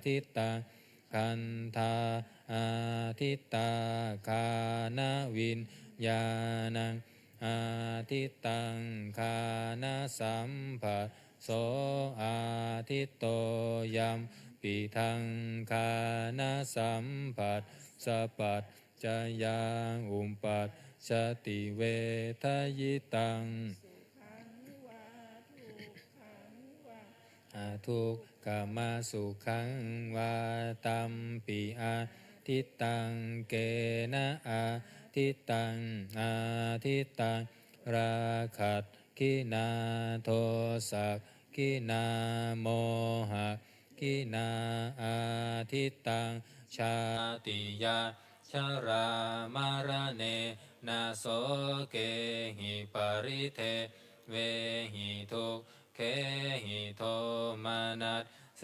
ทิตังคันธาอาทิตาคานวิญญาณังอาทิตังคานาสัมผัสโสอาทิตโตยัมปิทังคานาสัมผัสสปัจจยาอุปปัสสติเวทยิตังสุขังวาทุกขังวาทุกขมาสุขังวาตัมปิอาทิตังเกนะอาทิตังอาทิตังราคัตกินาโทสักกินาโมหะกินาอาทิตังชาติยาชรามารเนนะโสเกหิปริเทเวหิทุกเขหิโทมานัสเส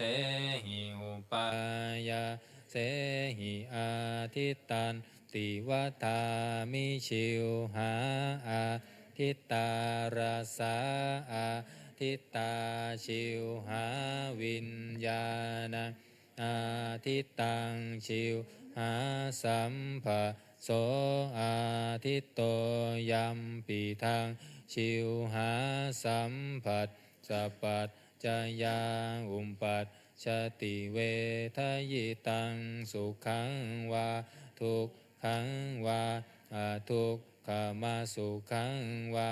หิอุปายาเสหิอาทิตันติวัฏามิชิวหาอาทิตาราสาอาทิตาชิวหาวิญญาณังอาทิตังชิวหาสัมภะโสอาทิตโตยัมปิทังชิวหาสัมผัสสปัจจยาอุปปัสสติเวทยิตังสุขังวาทุกขังวาทุกขมาสุขังวา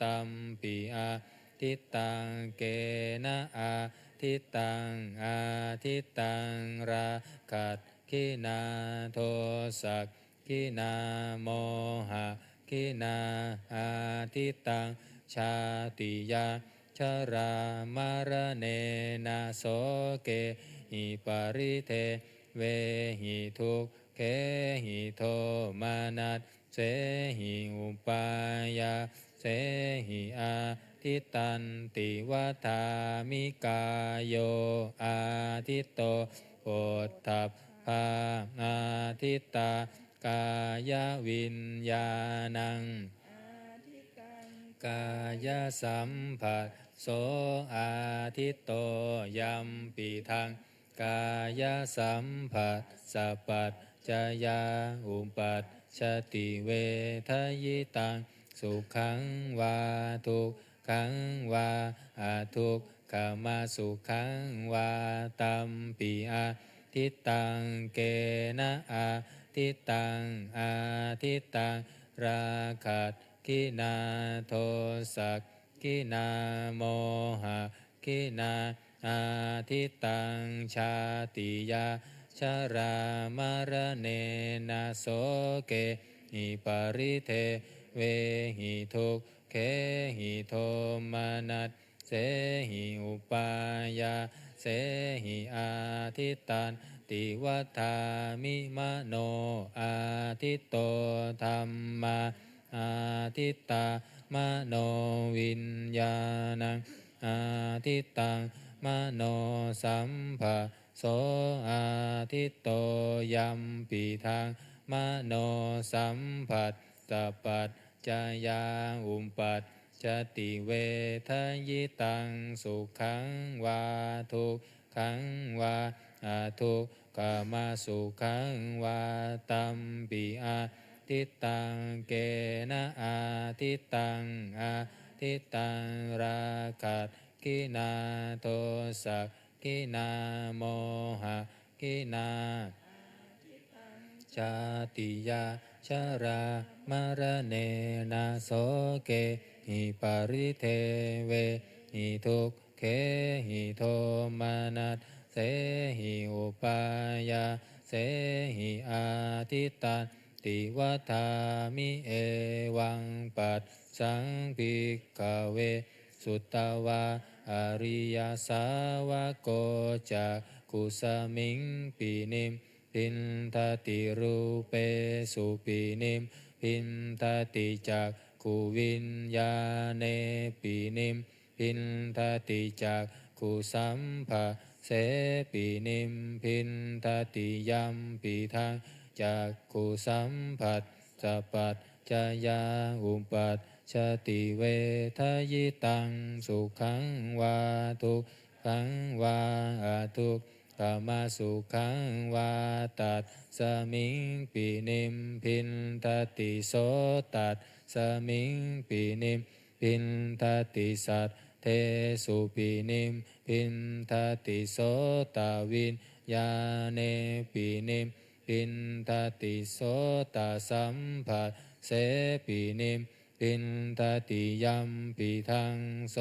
ตัมปิอาทิตังเกนะอาทิตังอาทิตังราคัตกินาโทสักกินาโมหะกินาอาทิตังชาติยาชรามารเนนะโสเกหิปริเทเวหิทุกเขหิโทมานัสเสหิอุปายาเสหิอาทิตันติวัฏามิกายโยอาทิตโตโพธัพพาอาทิตตากายวิญญาณังอาทิตังกายสัมผัสโสอาทิตโตยัมปิทังกายสัมผัสสปัจจยาอุปปัสสติเวทยิตังสุขังวาทุกขังวาทุกขมาสุขังวาตัมปิอาทิตังเกนะอาทิตังอาทิตังราคัตกินาโทสักกินาโมหะกินาอาทิตังชาติยาชรามารเนนะโสเกหิปริเทเวหิทุกเขหิโทมานัสเสหิอุปายาเสหิอาทิตันติวัฏามิมโนอาทิตโตธัมมาอาทิตตามโนวิญญาณังอาทิตตังมโนสัมภะโสอาทิตโตยัมปิทังมโนสัมผัสสปัจจยาอุปปัสสติเวทยิตังสุขังวาทุกขังวาทุกขมาสุขังวาตัมปิอาทิตังเกนะอาทิตังอาทิตังราคัตกินาโทสักกินาโมหะกินาชาติยาชรามรเนนะโสเกหิปริเทเวหิทุกเขหิโทมานัสเสหิอุปายาเสหิอาทิตันติวัฏามิเอวังปัสสังภิกขเวสุตตวาอริยสาวโกจักขุสมิงปินิม พินทติรูเปสุปินิมพินทติจักขุวิญญาเนปินิมพินทติจักขุสัมภะเสปินิมพินทติยัมปิทังจักขุสัมผัสสะปัจจยาอุปัชชติเวทยิตังสุขังวาทุกขังวาอะทุกขมาสุขังวาตัดสมิงปินิมพินทติโสตัดสมิงปินิมพินทติสัตเทสุปินิมพินทติโสตวิญญาเนปินิมพินทติโสตสัมผัสเสปินิมพินทติยัมปิทังโส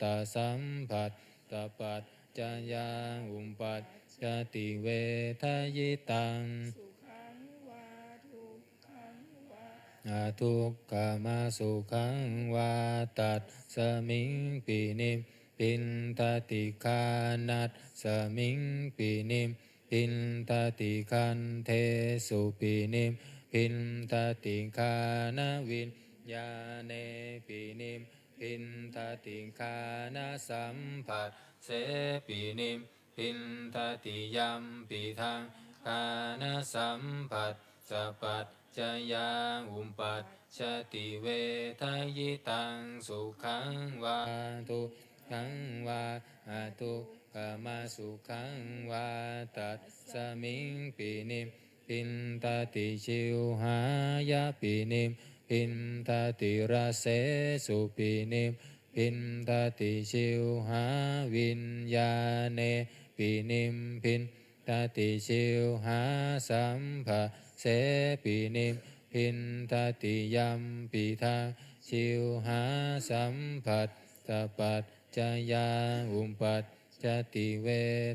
ตสัมผัสตปัจจยาอุปปัชชติเวทยิตังสุขังวาทุกขังวาอาทุกขมาสุขังวาตัดสมิงปินิมพินทติคานัตสมิงปินิมพินทติคันเทสุปินิมพินทติคานวิญญาเนปินิมพินทติคานสัมผัสเสปินิมพินทติยัมปิทังคานสัมผัสสะปัจจยาอุปปัชชติเวทยิตังสุขังวาทุกขังวาอะทุกขมาสุขังวาตัดสมิงปินิมพินทติชิวหายาปินิมพินทติราเสสุปินิมพินทติชิวหาวิญญาเนปินิมพินทติชิวหาสัมภะเสปินิมพินทติยัมปิทังชิวหาสัมผัสสะปัจจยาอุปปัชชติเว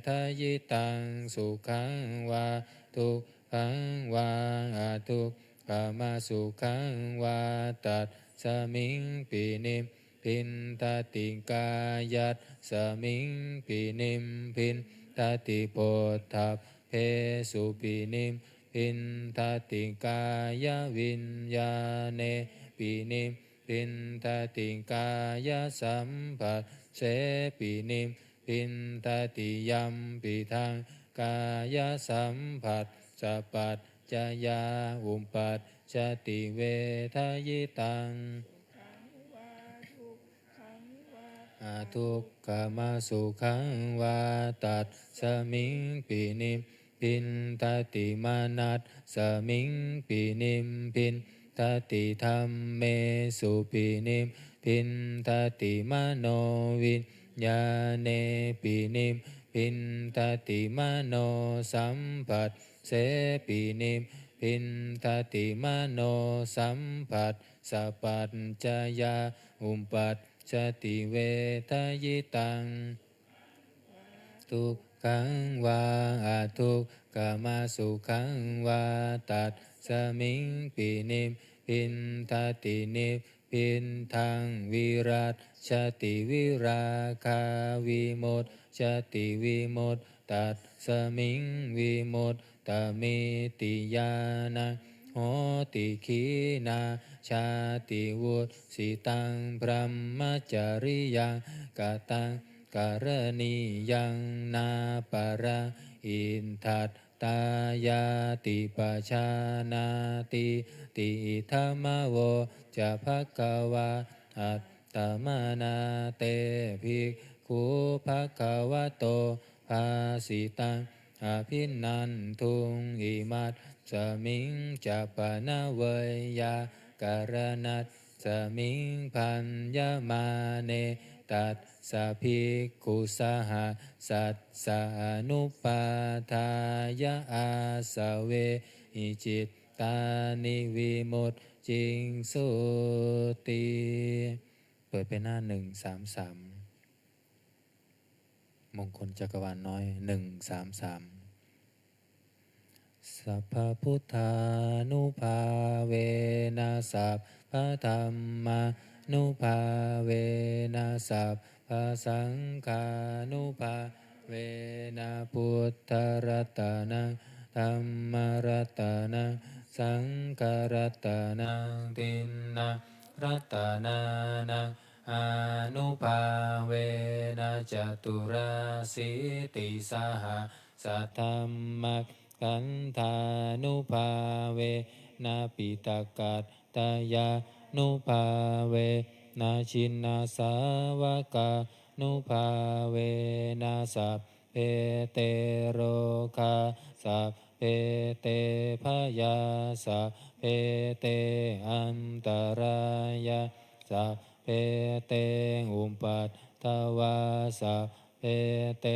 ทยิตังสุขังวาทุกขังวาอะทุกขมาสุขังวาตัดสมิงปินิมพินทติกายัตสมิงปินิมพินทติโพธัพเพสุปินิมพินทติกายวิญญาเนปินิมพินทติกายสัมผัสเสปินิมพินทติยัมปิทังกายสัมผัสสะปัจจยาอุปปัชชติเวทยิตังขังวาทุกขังวาอาทุกขมาสุขังวาตัดสมิงปินิมพินทติมานัตสมิงปินิมพินทติธัมเมสุปินิมพินทติมโนวิญญาเนปินิมพินทติมโนสัมผัสเสปินิมพินทติมโนสัมผัสสะปัจจยาอุปปัชชติเวทยิตังทุกขังวาอะทุกขมาสุขังวาตัดสมิงปินิมพินทตินิพพินทางวิรัตชติวิราคาวิโมตชติวิโมตตัดสมิงวิโมตตมิติยานังโหติขีนาชาติวุสิตังพรหมจริยังกตังการณียังนาปะระอินทัตตายาติปชานาติติธรรมโวจะภควาอัตตมานาเตภิกขุภควโตภาสิตังอภินันทุงอิมัตสมิงจัปนะเวยาการนัตสมิงพัญญมาเนตัสสะภิกขุสหสัสสะอนุปาทายะอาสะเวหิจิตตานิวิมุตจิงสุติเปิดไปหน้า133มงคลจักรวาลน้อย133สัพพพุทธานุภาเวนะสัพพธรรมานุภาเวนะสัพพสังฆานุภาเวนะพุทธรัตนัง ธัมมรัตนังสังฆรัตนังตินนะรัตนานังอนุภาเวนะจตุราสิติสหสัทธัมมัคขันธานุภาเวนะปิตกัตตยานุภาเวนะชินนาสาวกานุภาเวนะสัพเพเตโรคาสัพเพเตพยาสัพเพเตอันตรายาสัพเพเตอุปัฏฐวาสัพเพเต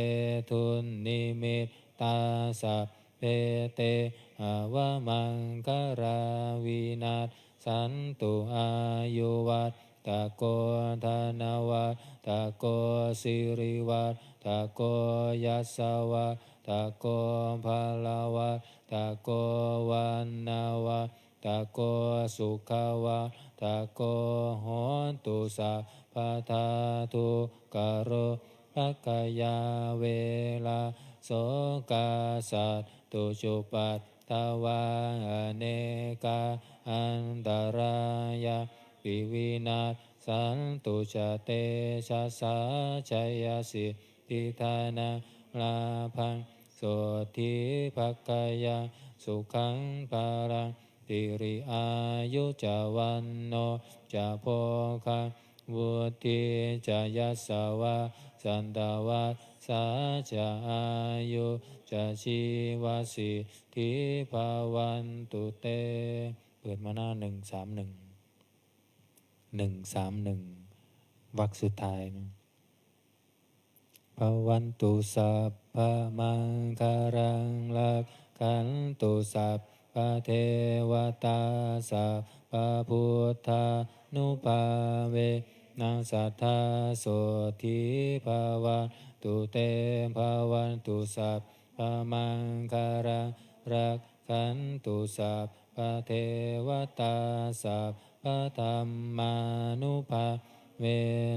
ทุนนิมิตตาสัพเพเตอวมังคาราวินาศสันตุอายุวัตตะโกธนวัตตะโกสิริวัตตะโกยัสสวัตตะโกภาลาวัตตะโกวันนาวัตตะโกสุขวัตตะโกโหนตุสัพพะทาทุกขโรภคยาเวลาโสกาสัตตุจุปัตถวาอเนกาอันตรายาปิวินาศสันตุจเตชะสาชัยสิทธิธานาลาภังโสธิภคยาสุขังภารังติริอายุจวันโนจะโพคังวุติจะยัสสวะสันตวัสสาจะอายุจะชีวสิทธิภาวันตุเตเปิดมาหน้า131วรรคสุดท้ายนะภวันตุสัพพะมังคารังลักขันตุสัพพะเทวตาสัพพะพุทธานุภาเวนังสัทธาโสธิภาวันตุเตภาวันตุสัพพะมังคารังรักขันตุสัพพะเทวตาสัพพะธัมมานุภาเว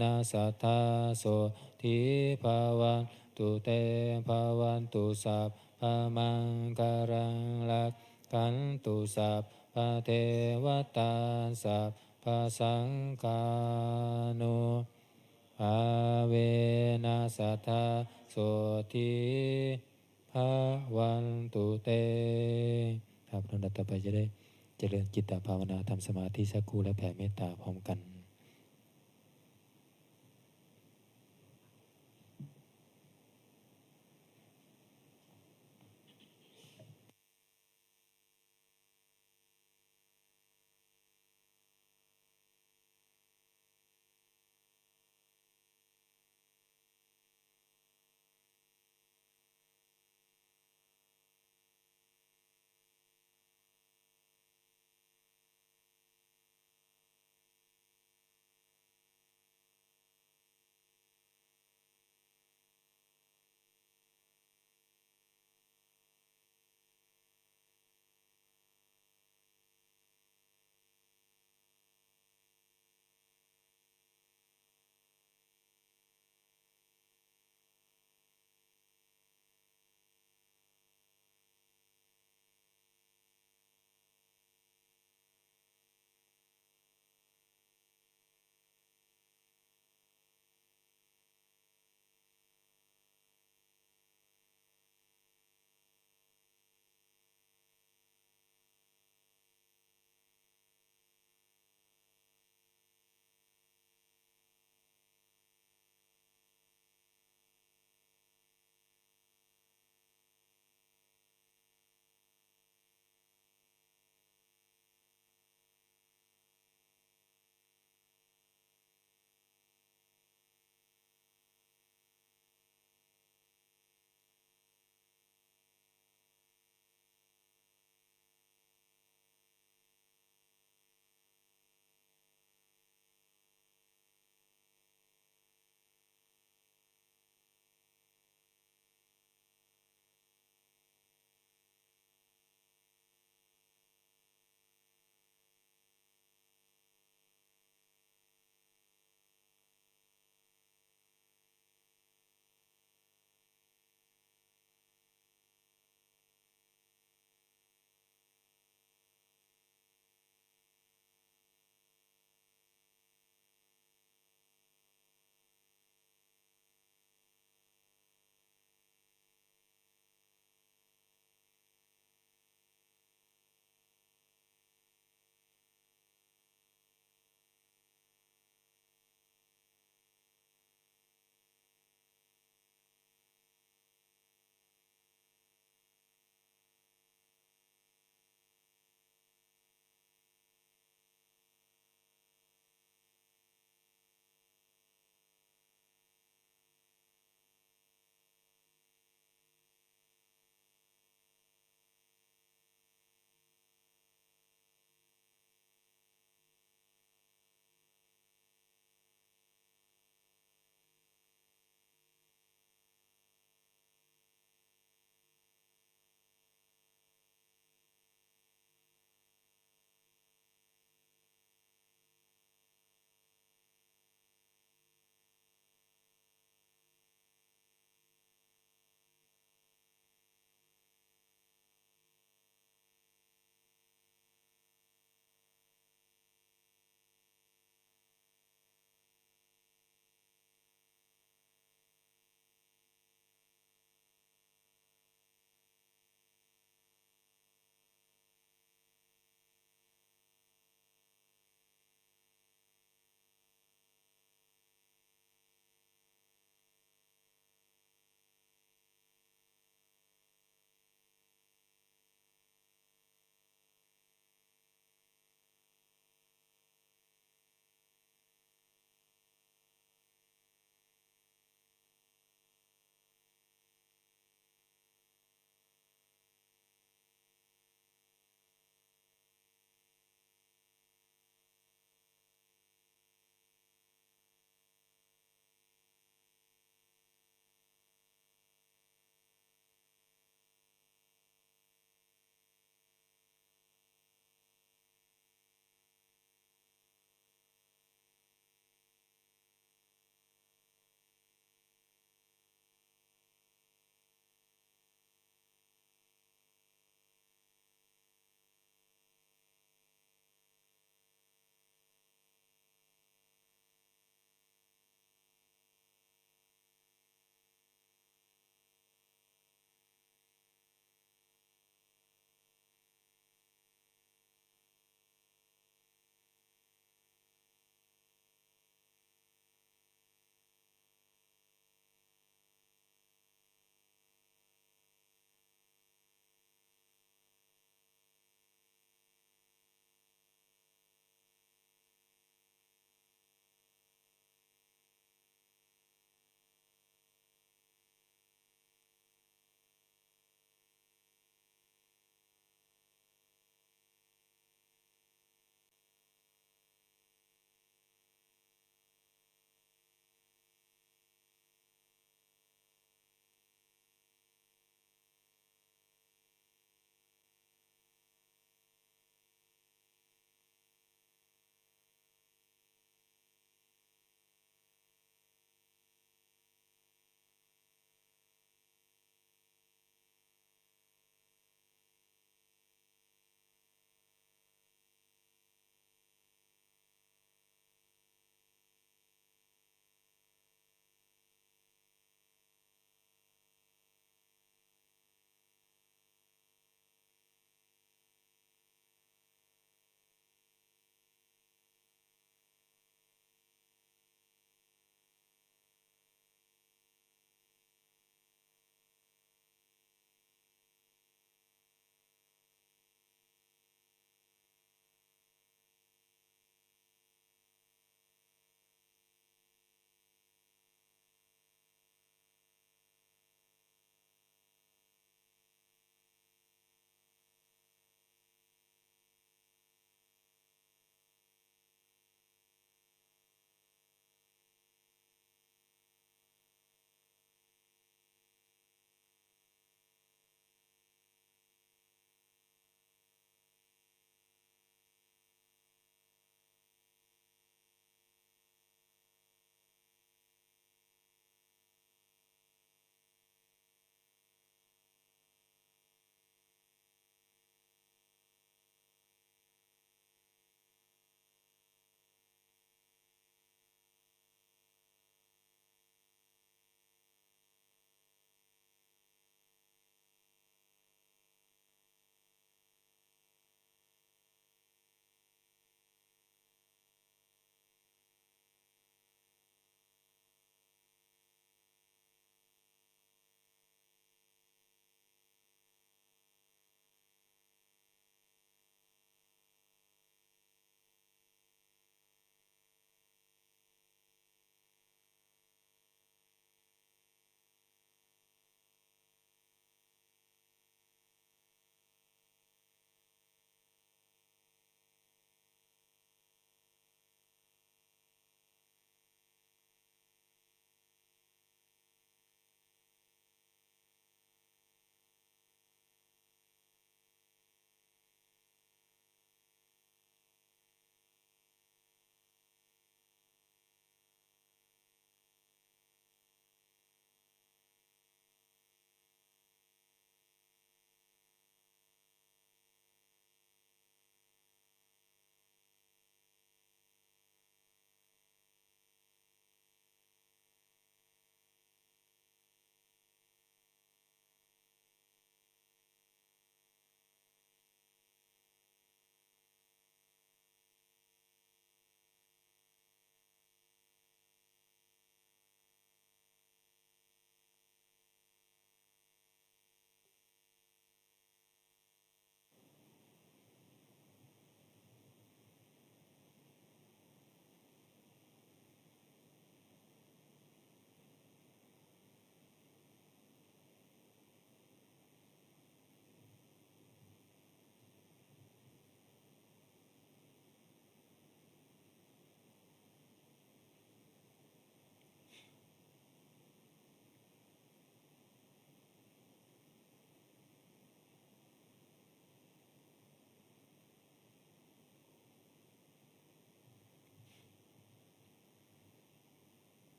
นัสสัทธาโสธิภาวันตุเตภาวันตุสัพพะมังคารังลักขันตุสัพพะเทวตาสัพพะสังฆานุภาเวนัสสัทธาโสธิภาวันตุเตครับลำดับต่อไปจะได้เจริญจิตตภาวนาทำสมาธิสักครู่และแผ่เมตตาพร้อมกัน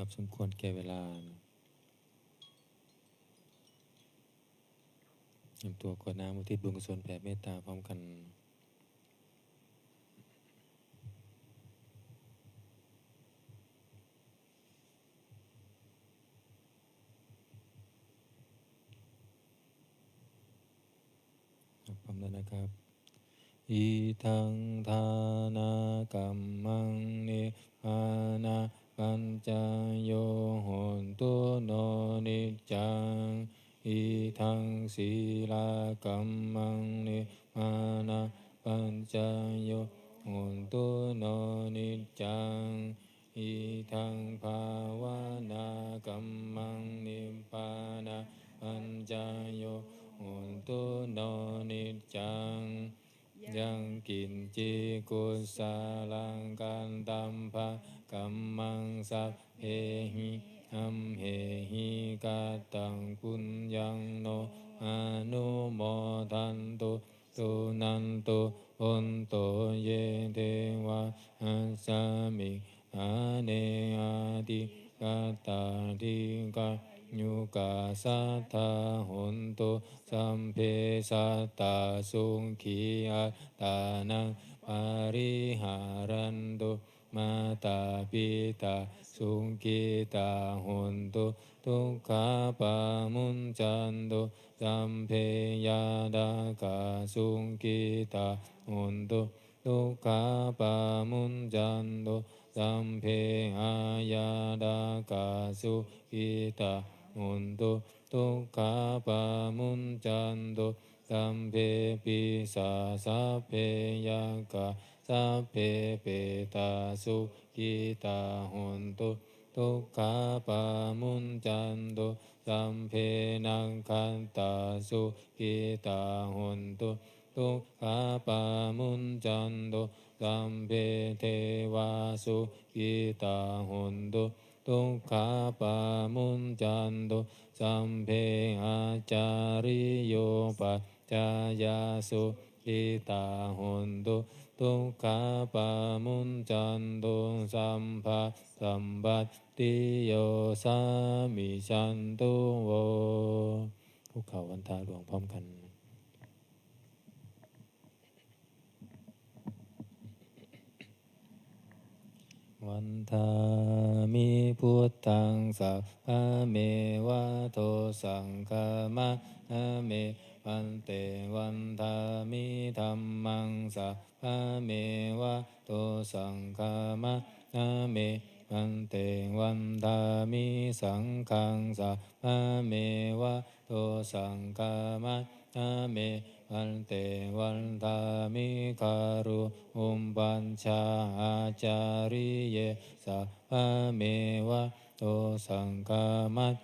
ครับสมควรแก่เวลาเตรียมตัวกรวดน้ำอุทิศบุญกุศลแผ่เมตตาพร้อมกันพร้อมแล้วนะครับอิทังทานากัมมังนิพพานะปัญจโยโหนตุโนนิจจังอิทังศีลากัมมังนิพพานะปัญจโยโหนตุโนนิจจังอิทังภาวนากัมมังนิพพานะปัญจโยโหนตุโนนิจจังยังกินจิกุสาลังกันตัมภะกัมมังสัพเพหิอัมเหหิกาตังปุญญังโนอนุโมทันตุสุนันตุอุนโตเยเทวะอัสสมิอาเนอาติกาตาติกายุกาสัทธาหุนตุสัมเพสัตตาสุขีอัตตานังปาริหารันตุมาตาปิตาสุขิตาหุนตุทุกขาปามุนจันตุสัมเพยาดากาสุขิตาหุนตุทุกขาปามุนจันตุสัมเพหายาดากาสุขิตาหุนตุทุกขาปามุนจันตุสัมเพปิสาสัพเพยากาสัพเพเปตาสุขิตาหุนตุทุกขาปามุนจันตุสัมเพนังคันตาสุขิตาหุนตุทุกขาปามุนจันตุสัมเพเทวาสุขิตาหุนตุทุกขาปามุนจันตุสัมเพอาจาริโยปัจจายาสุขิตาหุนตุทุกขาปามุนจันตุสัมภะสัมบัตติโยสามิชันตุโวภูเขาวันทาหลวงพร้อมกันวันทามิพุทธังสัพพะเมวะโตสังฆามะเมวันเตวันทามิธัมมังสัพพะเมวะโตสังฆามะเมวันเตวันทามิสังฆังสัพพะเมวะโตสังฆามะเมวันเตวันทามิคารุอุมปัญชาอาจาริเยสัพพะเมวะโตสังฆามัต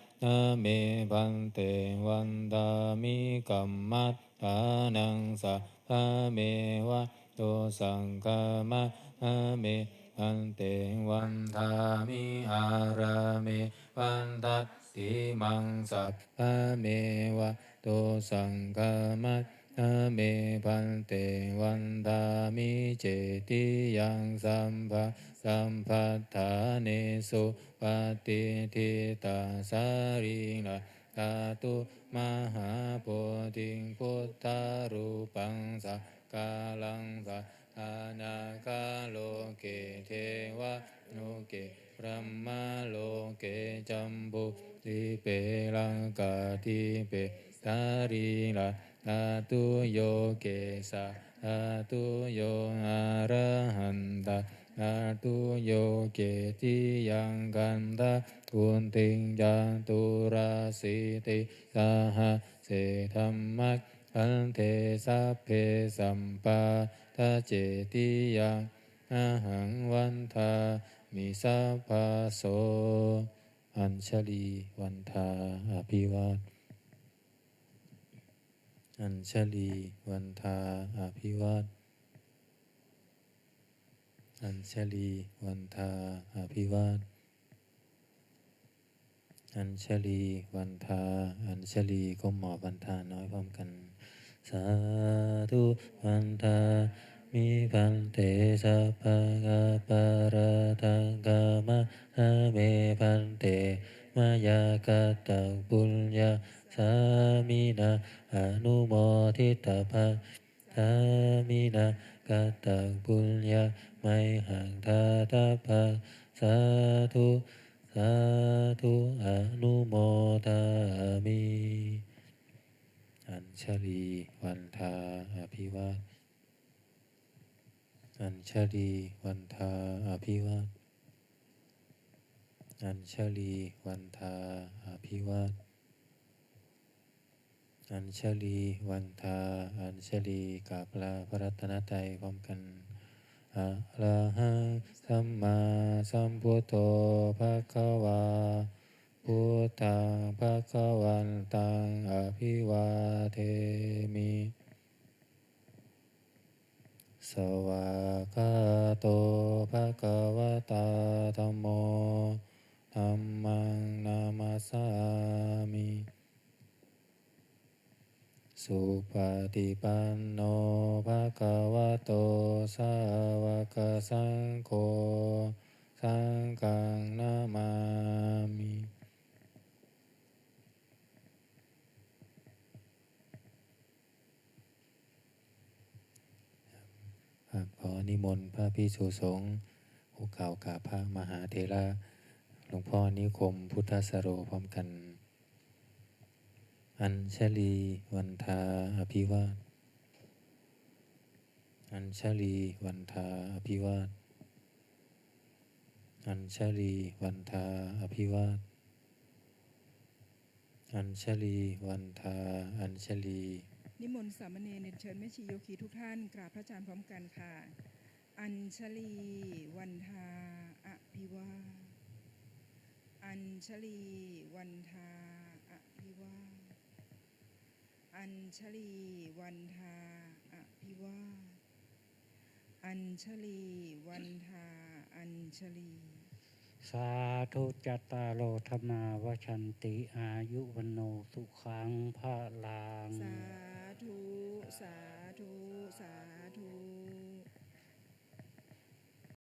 เมพันเตวันทามิกัมมัตฐานังสัพพะเมวะโตสังฆามัตเมพันเตวันทามิอาราเมวันทัตติมังสัพพะเมวะโตสังฆามัตเมพันเตวันทามิเจติยังสัมภะสัมภัฏฐาเนสุปฏิทิตาสาริลาตาตุมหาโพธิพุทธารูปังสักกาลังสัทานาคาโลเกเทวะโลเกพระมโลเกจัมบุติเปลังกาทิเปสาริลาธาตุโยเกสะธาตุโยอะระหันตะธาตุโยเกติยังกันตะกุณติงจันตุราสิติสหเสธัมมัคคันเทสัพเพสัมปาทะเจติยังอะหังวันทามิสัพพะโสอัญชลีวันทาอภิวาทอัญชลีวันทาอภิวาทอัญชลีวันทาอภิวาทอัญชลีวันทาอัญชลีก้มหมอบวันทาน้อยพร้อมกันสาธุวันทา มิพันเตสัพพะกะปะระตังกามะหะเมพันเตมายากตังปุญญาสามินาอนุโมทิตาภะสามินากตังปุญญาไมหังทาตาภะสาธุสาธุอนุโมทามิอัญชลีวันทาอภิวาทอัญชลีวันทาอภิวาทอัญชลีวันทาอภิวาทอัญชลีวันทาอัญชลีกราบลาพระรัตนตรัยพร้อมกันอะระหังสัมมาสัมพุทโธภะคะวาพุทธังภะคะวันตังอภิวาเทมิสวากขาโตภะคะวะตาธัมโมธัมมังนามัสสามิสุปฏิปันโนภะคะวะโตสาวกสังโฆสังฆังนามามิขอนิมนต์พระภิกษุสงฆ์ผู้กล่าวกับพระมหาเถระหลวงพ่อนิคมพุทธสโรพร้อมกันอัญชลีวันทาอภิวาทอัญชลีวันทาอภิวาทอัญชลีวันทาอภิวาทอัญชลีวันทาอัญชลีนิมนต์สามเณรเชิญแม่ชีโยคีทุกท่านกราบพระอาจารย์พร้อมกันค่ะอัญชลีวันทาอภิวาทอัญชลีวันทาอภิวาทอัญชลีวันทาอภิวาทอัญชลีวันทาอัญชลีสาธุจัตตารโอธรรมาวชันติอายุวันโนสุขังพระลัง สาธุสาธุสาธุ